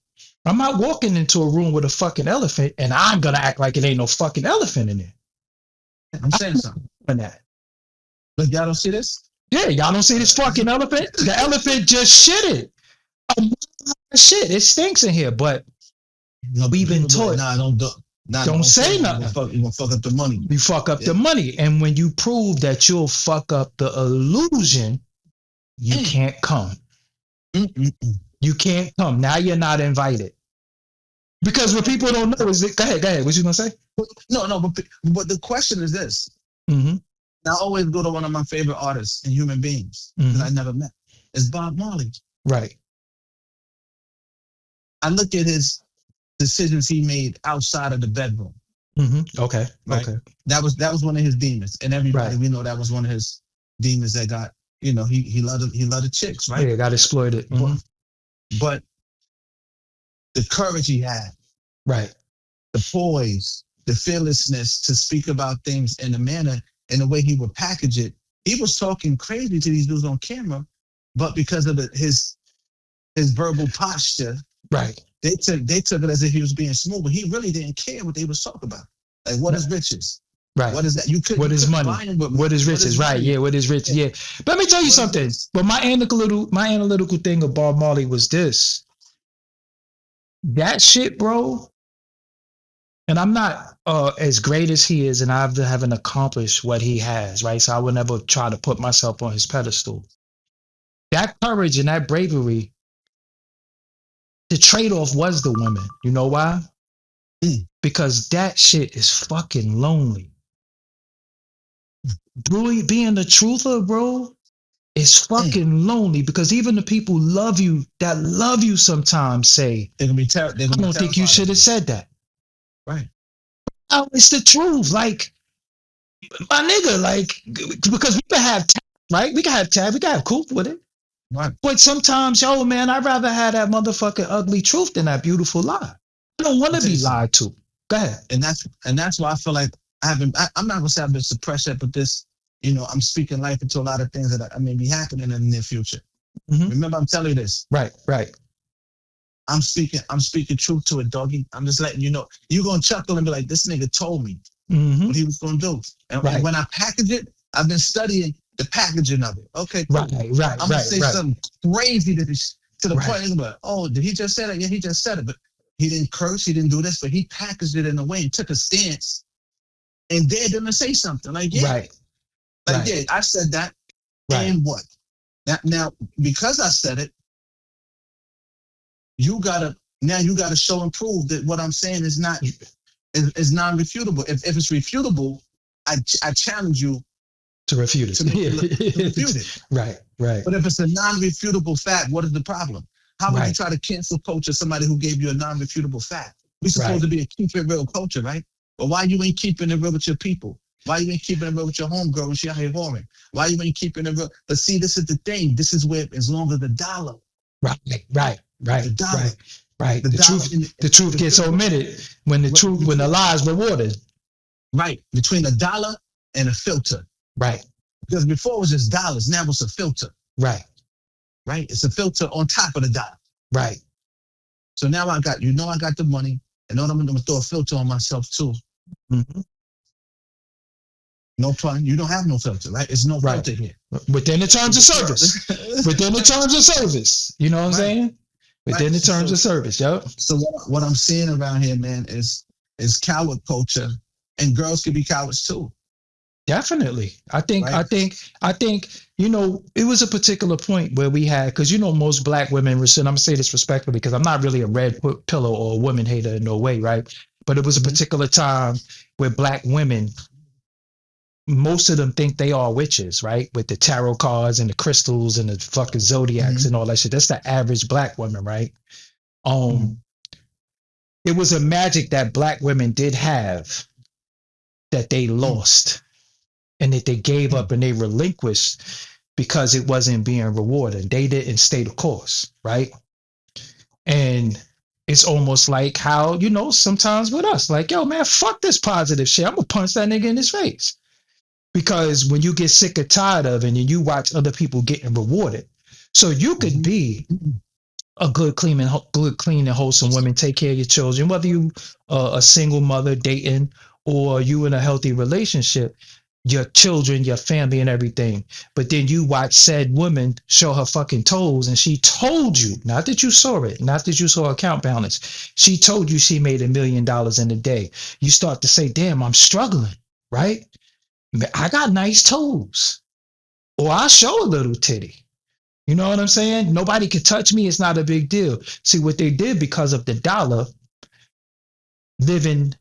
I'm not walking into a room with a fucking elephant and I'm going to act like it ain't no fucking elephant in there. I'm saying something. That. Look, y'all don't see this? Yeah, y'all don't see this fucking elephant? The elephant just shitted. Shit, it stinks in here, but we've been taught. Don't say nothing. You're gonna fuck up the money. You fuck up the money. And when you prove that you'll fuck up the illusion, you can't come. You can't come. Now you're not invited. Because what people don't know is that, go ahead. What you gonna say? No, but the question is this. Mm-hmm. I always go to one of my favorite artists and human beings that I never met. It's Bob Marley. Right. I look at his decisions he made outside of the bedroom. Mm-hmm. Okay. Right? Okay. That was one of his demons, and everybody we know that was one of his demons that got. He loved the chicks, right? Yeah, got exploited. Mm-hmm. But the courage he had, right? The poise, the fearlessness to speak about things in a manner, in the way he would package it. He was talking crazy to these dudes on camera, but because of his verbal posture, right? They took it as if he was being smooth, but he really didn't care what they was talking about. Like, what is riches? Right. What is that? What is money? What is riches? Right. Yeah. What is riches? Yeah. But let me tell you something. But my analytical thing of Bob Marley was this. That shit, bro. And I'm not as great as he is, and I haven't accomplished what he has, right? So I would never try to put myself on his pedestal. That courage and that bravery, the trade-off was the women. You know why? Because that shit is fucking lonely. Being the truther, bro, is fucking lonely, because even the people that love you sometimes say, I don't think you should have said that. Right. Oh, it's the truth. Like, my nigga, like, because we can have tab, right? We can have tab, we can have coop with it. Right. But sometimes, yo, man, I'd rather have that motherfucking ugly truth than that beautiful lie. I don't want to be lied to. Go ahead. And that's why I feel like I'm not gonna say I've been suppressed yet, but this, I'm speaking life into a lot of things that may be happening in the near future. Mm-hmm. Remember, I'm telling you this. Right. I'm speaking truth to it, Doggie. I'm just letting you know. You're gonna chuckle and be like, this nigga told me what he was gonna do. And when I package it, I've been studying the packaging of it. Okay, cool. Right. I'm gonna say something crazy to the point where, oh, did he just say that? Yeah, he just said it, but he didn't curse, he didn't do this, but he packaged it in a way and took a stance and dared them to say something. Like, yeah. Yeah, I said that. Right. And what? Now, because I said it, you gotta show and prove that what I'm saying is non-refutable. If it's refutable, I challenge you to refute it. To refute it. Right. But if it's a non-refutable fact, what is the problem? How would you try to cancel culture somebody who gave you a non-refutable fact? We're supposed to be a keep it real culture, right? But why you ain't keeping it real with your people? Why you ain't keeping it real with your homegirl when she out here whoring? Why you ain't keeping it real? But see, this is the thing. This is where, as long as the dollar. Right. The dollar. Right. The truth gets omitted when the lies rewarded. Right. Between a dollar and a filter. Right. Because before it was just dollars. Now it's a filter. Right. Right? It's a filter on top of the dollar. Right. So now I got the money, and I'm going to throw a filter on myself too. Mm-hmm. No fun. You don't have no filter, right? It's no filter here. Within the terms of service. Within the terms of service. You know what I'm saying? Within the terms of service, yo. So what I'm seeing around here, man, is coward culture, and girls can be cowards too. Definitely. I think, you know, it was a particular point where we had, because, you know, most black women, and I'm going to say this respectfully, because I'm not really a red pillow or a woman hater in no way, right? But it was a particular time where black women, most of them think they are witches, right? With the tarot cards and the crystals and the fucking zodiacs and all that shit. That's the average black woman, right? It was a magic that black women did have that they lost and that they gave up and they relinquished because it wasn't being rewarded. They didn't stay the course, right? And it's almost like how, you know, sometimes with us, like, yo, man, fuck this positive shit. I'm gonna punch that nigga in his face. Because when you get sick or tired of it and you watch other people getting rewarded, so you could be a good, clean, and wholesome woman, take care of your children, whether you a single mother dating or you in a healthy relationship, your children, your family, and everything. But then you watch said woman show her fucking toes, and she told you, not that you saw it, not that you saw account balance, she told you she made $1 million in a day. You start to say, damn, I'm struggling, right? I got nice toes, or I show a little titty. You know what I'm saying? Nobody can touch me. It's not a big deal. See what they did because of the dollar, living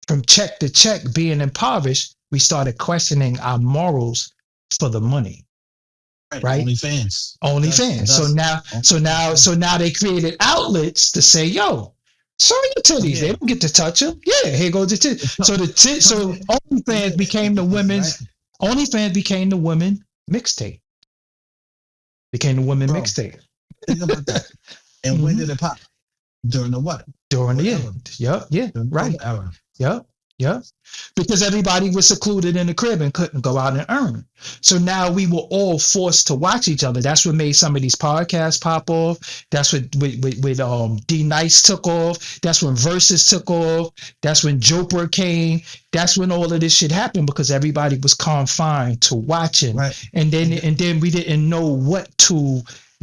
from check to check, being impoverished, we started questioning our morals for the money. Right? OnlyFans. So now they created outlets to say, yo, show your titties. They don't get to touch them. Yeah, here goes the titties. So OnlyFans became the women's. OnlyFans became the women mixtape. Became the women mixtape. Think about that. And when did it pop? During the what? During the end. Yep. Yeah. Right. Yep. Yeah, because everybody was secluded in the crib and couldn't go out and earn. So now we were all forced to watch each other. That's what made some of these podcasts pop off. That's what with D Nice took off. That's when Versus took off. That's when Joper came. That's when all of this shit happened because everybody was confined to watching. Right. And then we didn't know what to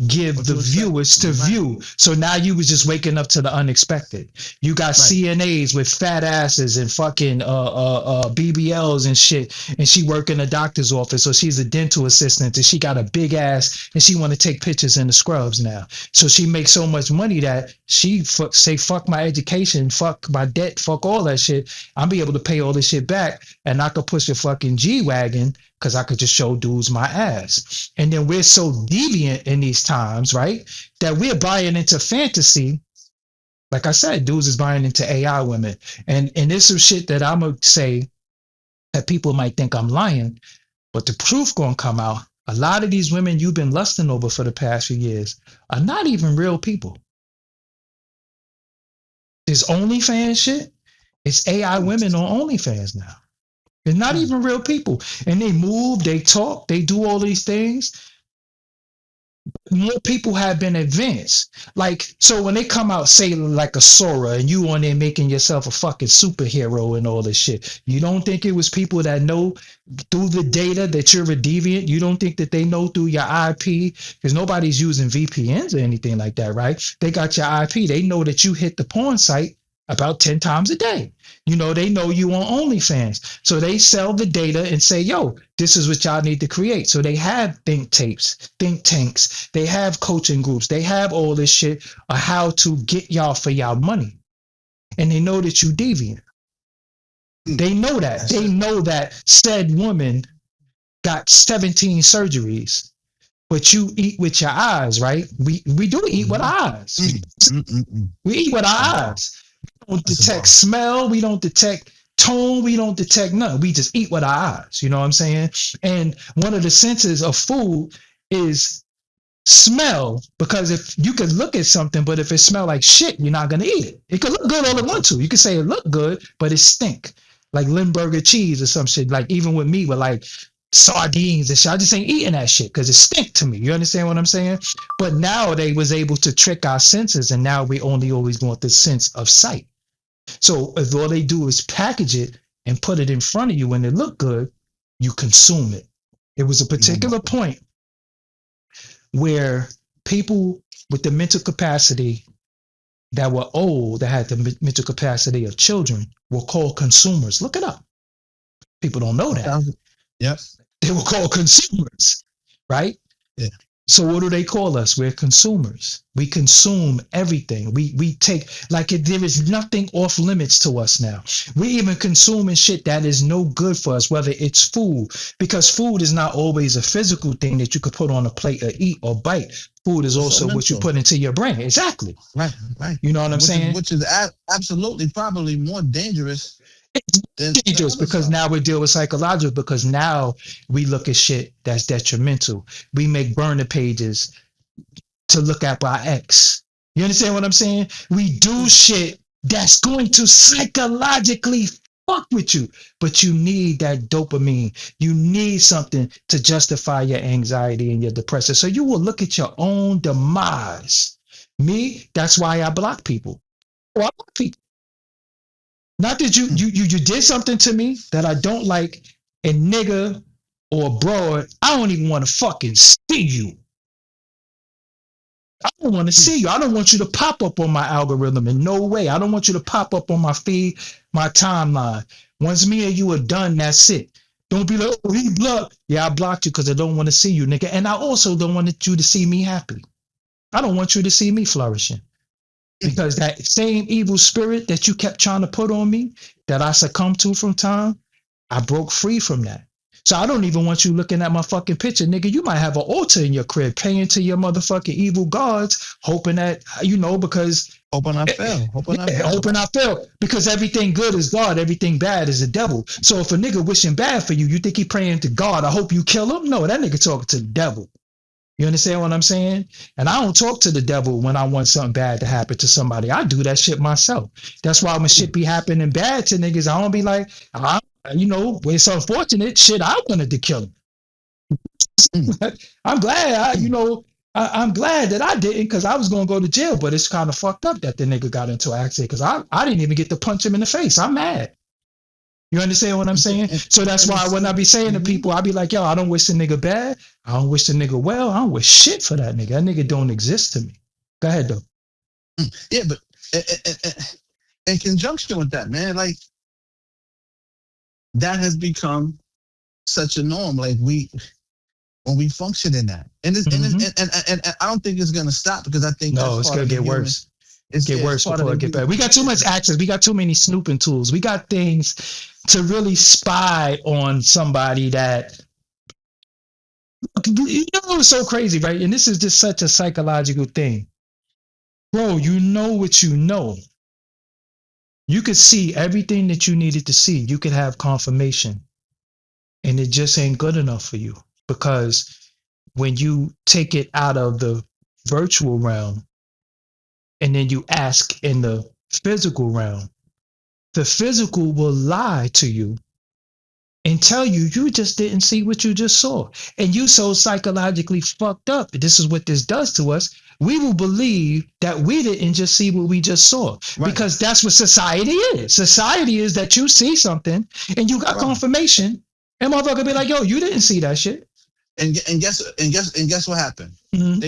give the viewers to view. So now you was just waking up to the unexpected. You got CNAs with fat asses and fucking BBLs and shit, and she work in a doctor's office, so she's a dental assistant and she got a big ass and she want to take pictures in the scrubs now. So she makes so much money that she say fuck my education, fuck my debt, fuck all that shit. I'll be able to pay all this shit back and I could push a fucking G-Wagon because I could just show dudes my ass. And then we're so deviant in these times, right, that we're buying into fantasy. Like I said, dudes is buying into AI women. And there's some shit that I'm going to say that people might think I'm lying, but the proof going to come out. A lot of these women you've been lusting over for the past few years are not even real people. This OnlyFans shit, it's AI women on OnlyFans now. They're not even real people. And they move, they talk, they do all these things. More people have been advanced. Like, so when they come out, say like a Sora, and you on there making yourself a fucking superhero and all this shit, you don't think it was people that know through the data that you're a deviant? You don't think that they know through your IP? Because nobody's using VPNs or anything like that, right? They got your IP. They know that you hit the porn site about 10 times a day. You know, they know you on OnlyFans. So they sell the data and say, yo, this is what y'all need to create. So they have think tanks. They have coaching groups. They have all this shit of how to get y'all for y'all money. And they know that you deviant. They know that. They know that said woman got 17 surgeries, but you eat with your eyes, right? We do eat with our eyes. We eat with our eyes. We don't detect smell. We don't detect tone. We don't detect none. We just eat with our eyes. You know what I'm saying? And one of the senses of food is smell, because if you could look at something, but if it smell like shit, you're not going to eat it. It could look good all it wants to. You could say it look good, but it stink. Like Limburger cheese or some shit. Like even with me, with like sardines and shit. I just ain't eating that shit because it stink to me. You understand what I'm saying? But now they was able to trick our senses, and now we only always want the sense of sight. So if all they do is package it and put it in front of you when it look good, you consume it. It was a particular point where people with the mental capacity that were old, that had the mental capacity of children, were called consumers. Look it up. People don't know that. Yep. They were called consumers, right? Yeah. So what do they call us? We're consumers. We consume everything. We take, like, there is nothing off limits to us now. We even consuming shit that is no good for us, whether it's food, because food is not always a physical thing that you could put on a plate or eat or bite. Food is also what you put into your brain. Exactly. Right. You know what I'm saying? Which is absolutely probably more dangerous. It's dangerous because now we deal with psychological, because now we look at shit that's detrimental. We make burner pages to look at our ex. You understand what I'm saying? We do shit that's going to psychologically fuck with you, but you need that dopamine. You need something to justify your anxiety and your depression. So you will look at your own demise. Me, that's why I block people. Well, I block people. Not that you did something to me that I don't like, and nigga or broad, I don't even want to fucking see you. I don't want to see you. I don't want you to pop up on my algorithm in no way. I don't want you to pop up on my feed, my timeline. Once me and you are done, that's it. Don't be like, oh, he blocked. Yeah, I blocked you because I don't want to see you, nigga. And I also don't want you to see me happy. I don't want you to see me flourishing. Because that same evil spirit that you kept trying to put on me, that I succumbed to from time, I broke free from that. So I don't even want you looking at my fucking picture, nigga. You might have an altar in your crib, paying to your motherfucking evil gods, hoping that, because... Hoping I fail. Hoping I fail. Because everything good is God, everything bad is the devil. So if a nigga wishing bad for you, you think he praying to God, I hope you kill him? No, that nigga talking to the devil. You understand what I'm saying? And I don't talk to the devil when I want something bad to happen to somebody. I do that shit myself. That's why when shit be happening bad to niggas, I don't be like, it's unfortunate. Shit, I wanted to kill him. I'm glad, I'm glad that I didn't, because I was going to go to jail. But it's kind of fucked up that the nigga got into an accident, because I didn't even get to punch him in the face. I'm mad. You understand what I'm saying? So that's why when I be saying to people, I be like, yo, I don't wish the nigga bad. I don't wish the nigga well. I don't wish shit for that nigga. That nigga don't exist to me. Go ahead, though. Yeah, but in conjunction with that, man, like, that has become such a norm. Like, when we function in that. And I don't think it's going to stop, because I think it's going to get worse. It's get worse before it get better. We got too much access. We got too many snooping tools. We got things to really spy on somebody that, it's so crazy, right? And this is just such a psychological thing. Bro, you know what you know. You could see everything that you needed to see. You could have confirmation. And it just ain't good enough for you. Because when you take it out of the virtual realm, and then you ask in the physical realm, the physical will lie to you and tell you you just didn't see what you just saw. And you so psychologically fucked up. This is what this does to us. We will believe that we didn't just see what we just saw. Right. Because that's what society is. Society is that you see something and you got confirmation, and motherfucker be like, yo, you didn't see that shit. And guess what happened? Mm-hmm.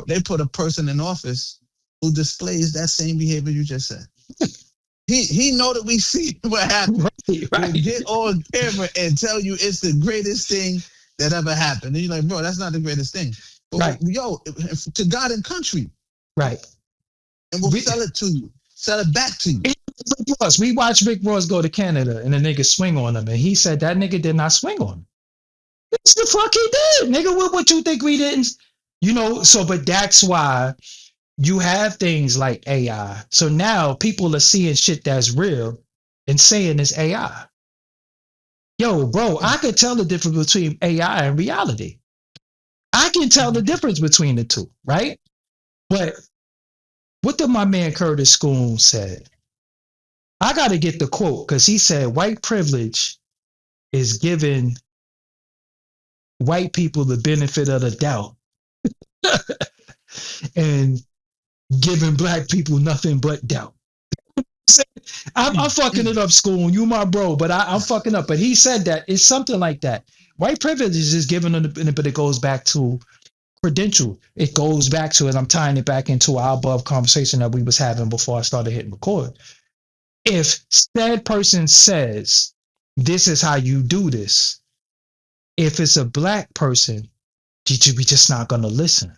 They put a person in office who displays that same behavior you just said. He know that we see what happened. Right. Get on camera and tell you it's the greatest thing that ever happened. And you're like, bro, that's not the greatest thing. But yo, to God and country. Right. And we'll sell it to you. Sell it back to you. We watched Rick Ross go to Canada and the nigga swing on him. And he said that nigga did not swing on him. It's the fuck he did. Nigga, what you think we didn't? But that's why you have things like AI. So now people are seeing shit that's real and saying it's AI. Yo, bro, I could tell the difference between AI and reality. I can tell the difference between the two, right? But what did my man Curtis Schoon said? I got to get the quote, because he said white privilege is given white people the benefit of the doubt and giving black people nothing but doubt. I'm fucking it up, School. You my bro, but I'm fucking up. But he said that it's something like that. White privilege is just given, but it goes back to credential. It goes back to, and I'm tying it back into our above conversation that we was having before I started hitting record. If said person says, this is how you do this, if it's a black person, we just not going to listen.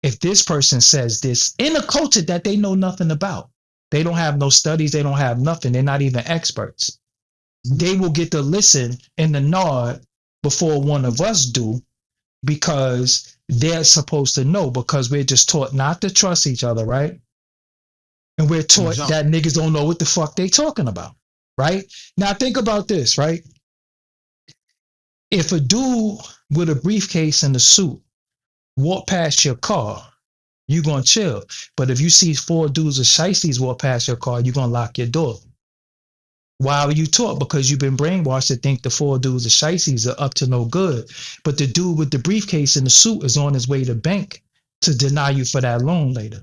If this person says this in a culture that they know nothing about, they don't have no studies, they don't have nothing, they're not even experts, they will get to listen and the nod before one of us do, because they're supposed to know, because we're just taught not to trust each other, right? And we're taught that niggas don't know what the fuck they talking about, right? Now think about this, right? If a dude with a briefcase and a suit walk past your car, you gonna chill. But if you see 4 dudes with shiesties walk past your car, you gonna lock your door. Why were you taught? Because you've been brainwashed to think the 4 dudes with shiesties are up to no good. But the dude with the briefcase and the suit is on his way to bank to deny you for that loan later.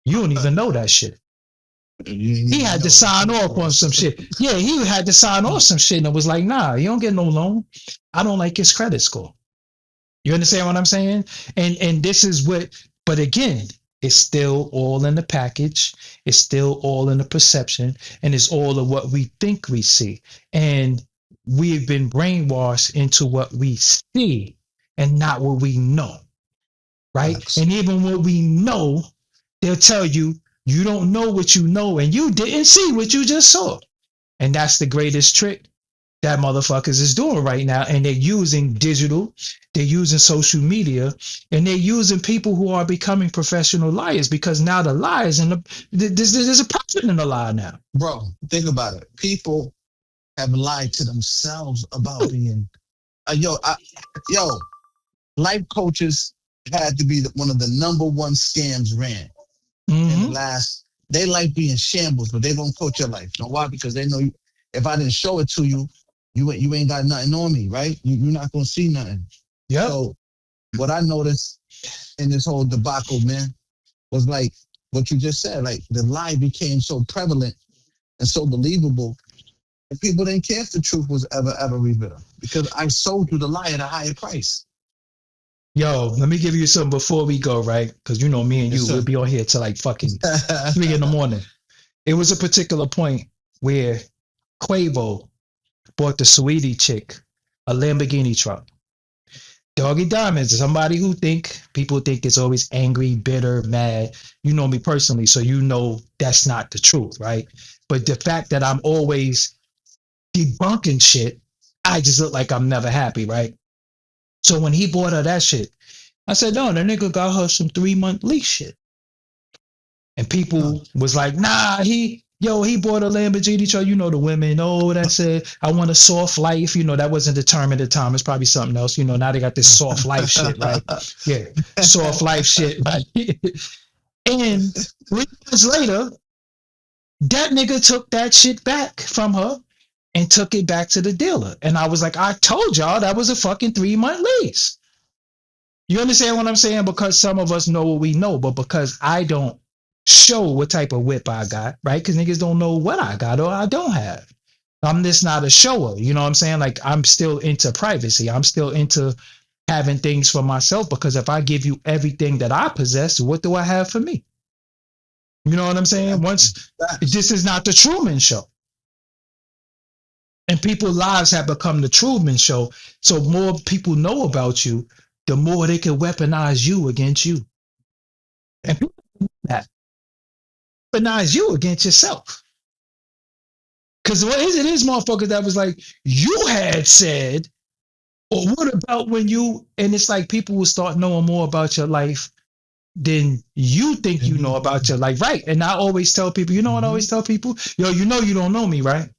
You don't even know that shit. He had to sign off on some shit. Yeah, he had to sign off some shit and it was like, nah, you don't get no loan. I don't like his credit score. You understand what I'm saying? And this is what, but again, it's still all in the package. It's still all in the perception, and it's all of what we think we see. And we've been brainwashed into what we see and not what we know, right? Yes. And even what we know, they'll tell you, you don't know what you know, and you didn't see what you just saw. And that's the greatest trick that motherfuckers is doing right now. And they're using digital, they're using social media, and they're using people who are becoming professional liars, because now the lies and there's a profit in the lie now. Bro, think about it. People have lied to themselves about being, life coaches had to be one of the number one scams ran. In the last, they like being shambles, but they won't coach your life. You know why? Because they know if I didn't show it to you, you ain't got nothing on me, right? You're not gonna see nothing. Yeah. So what I noticed in this whole debacle, man, was like what you just said. Like the lie became so prevalent and so believable, and people didn't care if the truth was ever revealed, because I sold you the lie at a higher price. Yo, let me give you something before we go, right? Because you know me and you, we'll be on here till like fucking 3 in the morning. It was a particular point where Quavo bought the Sweetie chick a Lamborghini truck. Doggie Diamonds is somebody who people think it's always angry, bitter, mad. You know me personally, so you know that's not the truth, right? But the fact that I'm always debunking shit, I just look like I'm never happy, right? So when he bought her that shit, I said, no, that nigga got her some 3-month lease shit. And people was like, nah, he bought a Lamborghini truck. You know, the women, that's it. I want a soft life. You know, that wasn't the term at the time. It's probably something else. You know, now they got this soft life shit, right? Yeah, soft life shit, right? And 3 months later, that nigga took that shit back from her and took it back to the dealer. And I was like, I told y'all that was a fucking 3-month lease. You understand what I'm saying? Because some of us know what we know, but because I don't show what type of whip I got, right? Because niggas don't know what I got or I don't have. I'm just not a shower. You know what I'm saying? Like, I'm still into privacy. I'm still into having things for myself, because if I give you everything that I possess, what do I have for me? You know what I'm saying? This is not the Truman Show. And people's lives have become the Truman Show. So more people know about you, the more they can weaponize you against you. And people do that. Weaponize you against yourself. Because what is it is motherfuckers that was like, you had said, or what about when you, and it's like people will start knowing more about your life than you think you know about your life, right? And I always tell people, you know what I always tell people? Yo, you know you don't know me, right?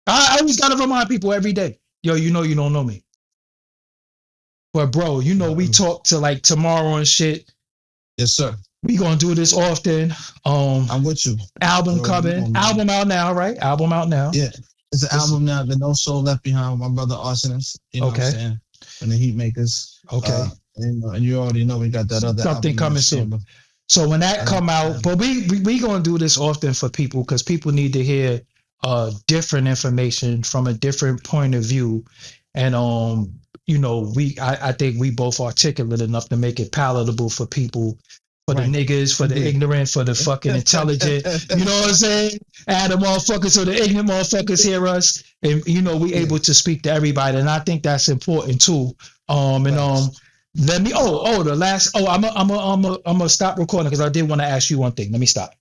I always got to remind people every day, yo, you know you don't know me. But bro, you know we talk to like tomorrow and shit. Yes, sir. We gonna do this often. I'm with you. Album coming. Album out now, right? Album out now. Yeah. It's an album now, The No Soul Left Behind, with my brother Arsonist. You know what I'm saying? And the Heat Makers. Okay. And you already know we got that other something album coming soon. So when that come out, but we gonna do this often for people because people need to hear different information from a different point of view. And you know, I think we both articulate enough to make it palatable for people, for the niggas, for the ignorant, for the fucking intelligent. You know what I'm saying? Add the motherfuckers so the ignorant motherfuckers hear us. And you know, we able to speak to everybody. And I think that's important too. Let me the last I'm gonna stop recording because I did want to ask you one thing. Let me stop.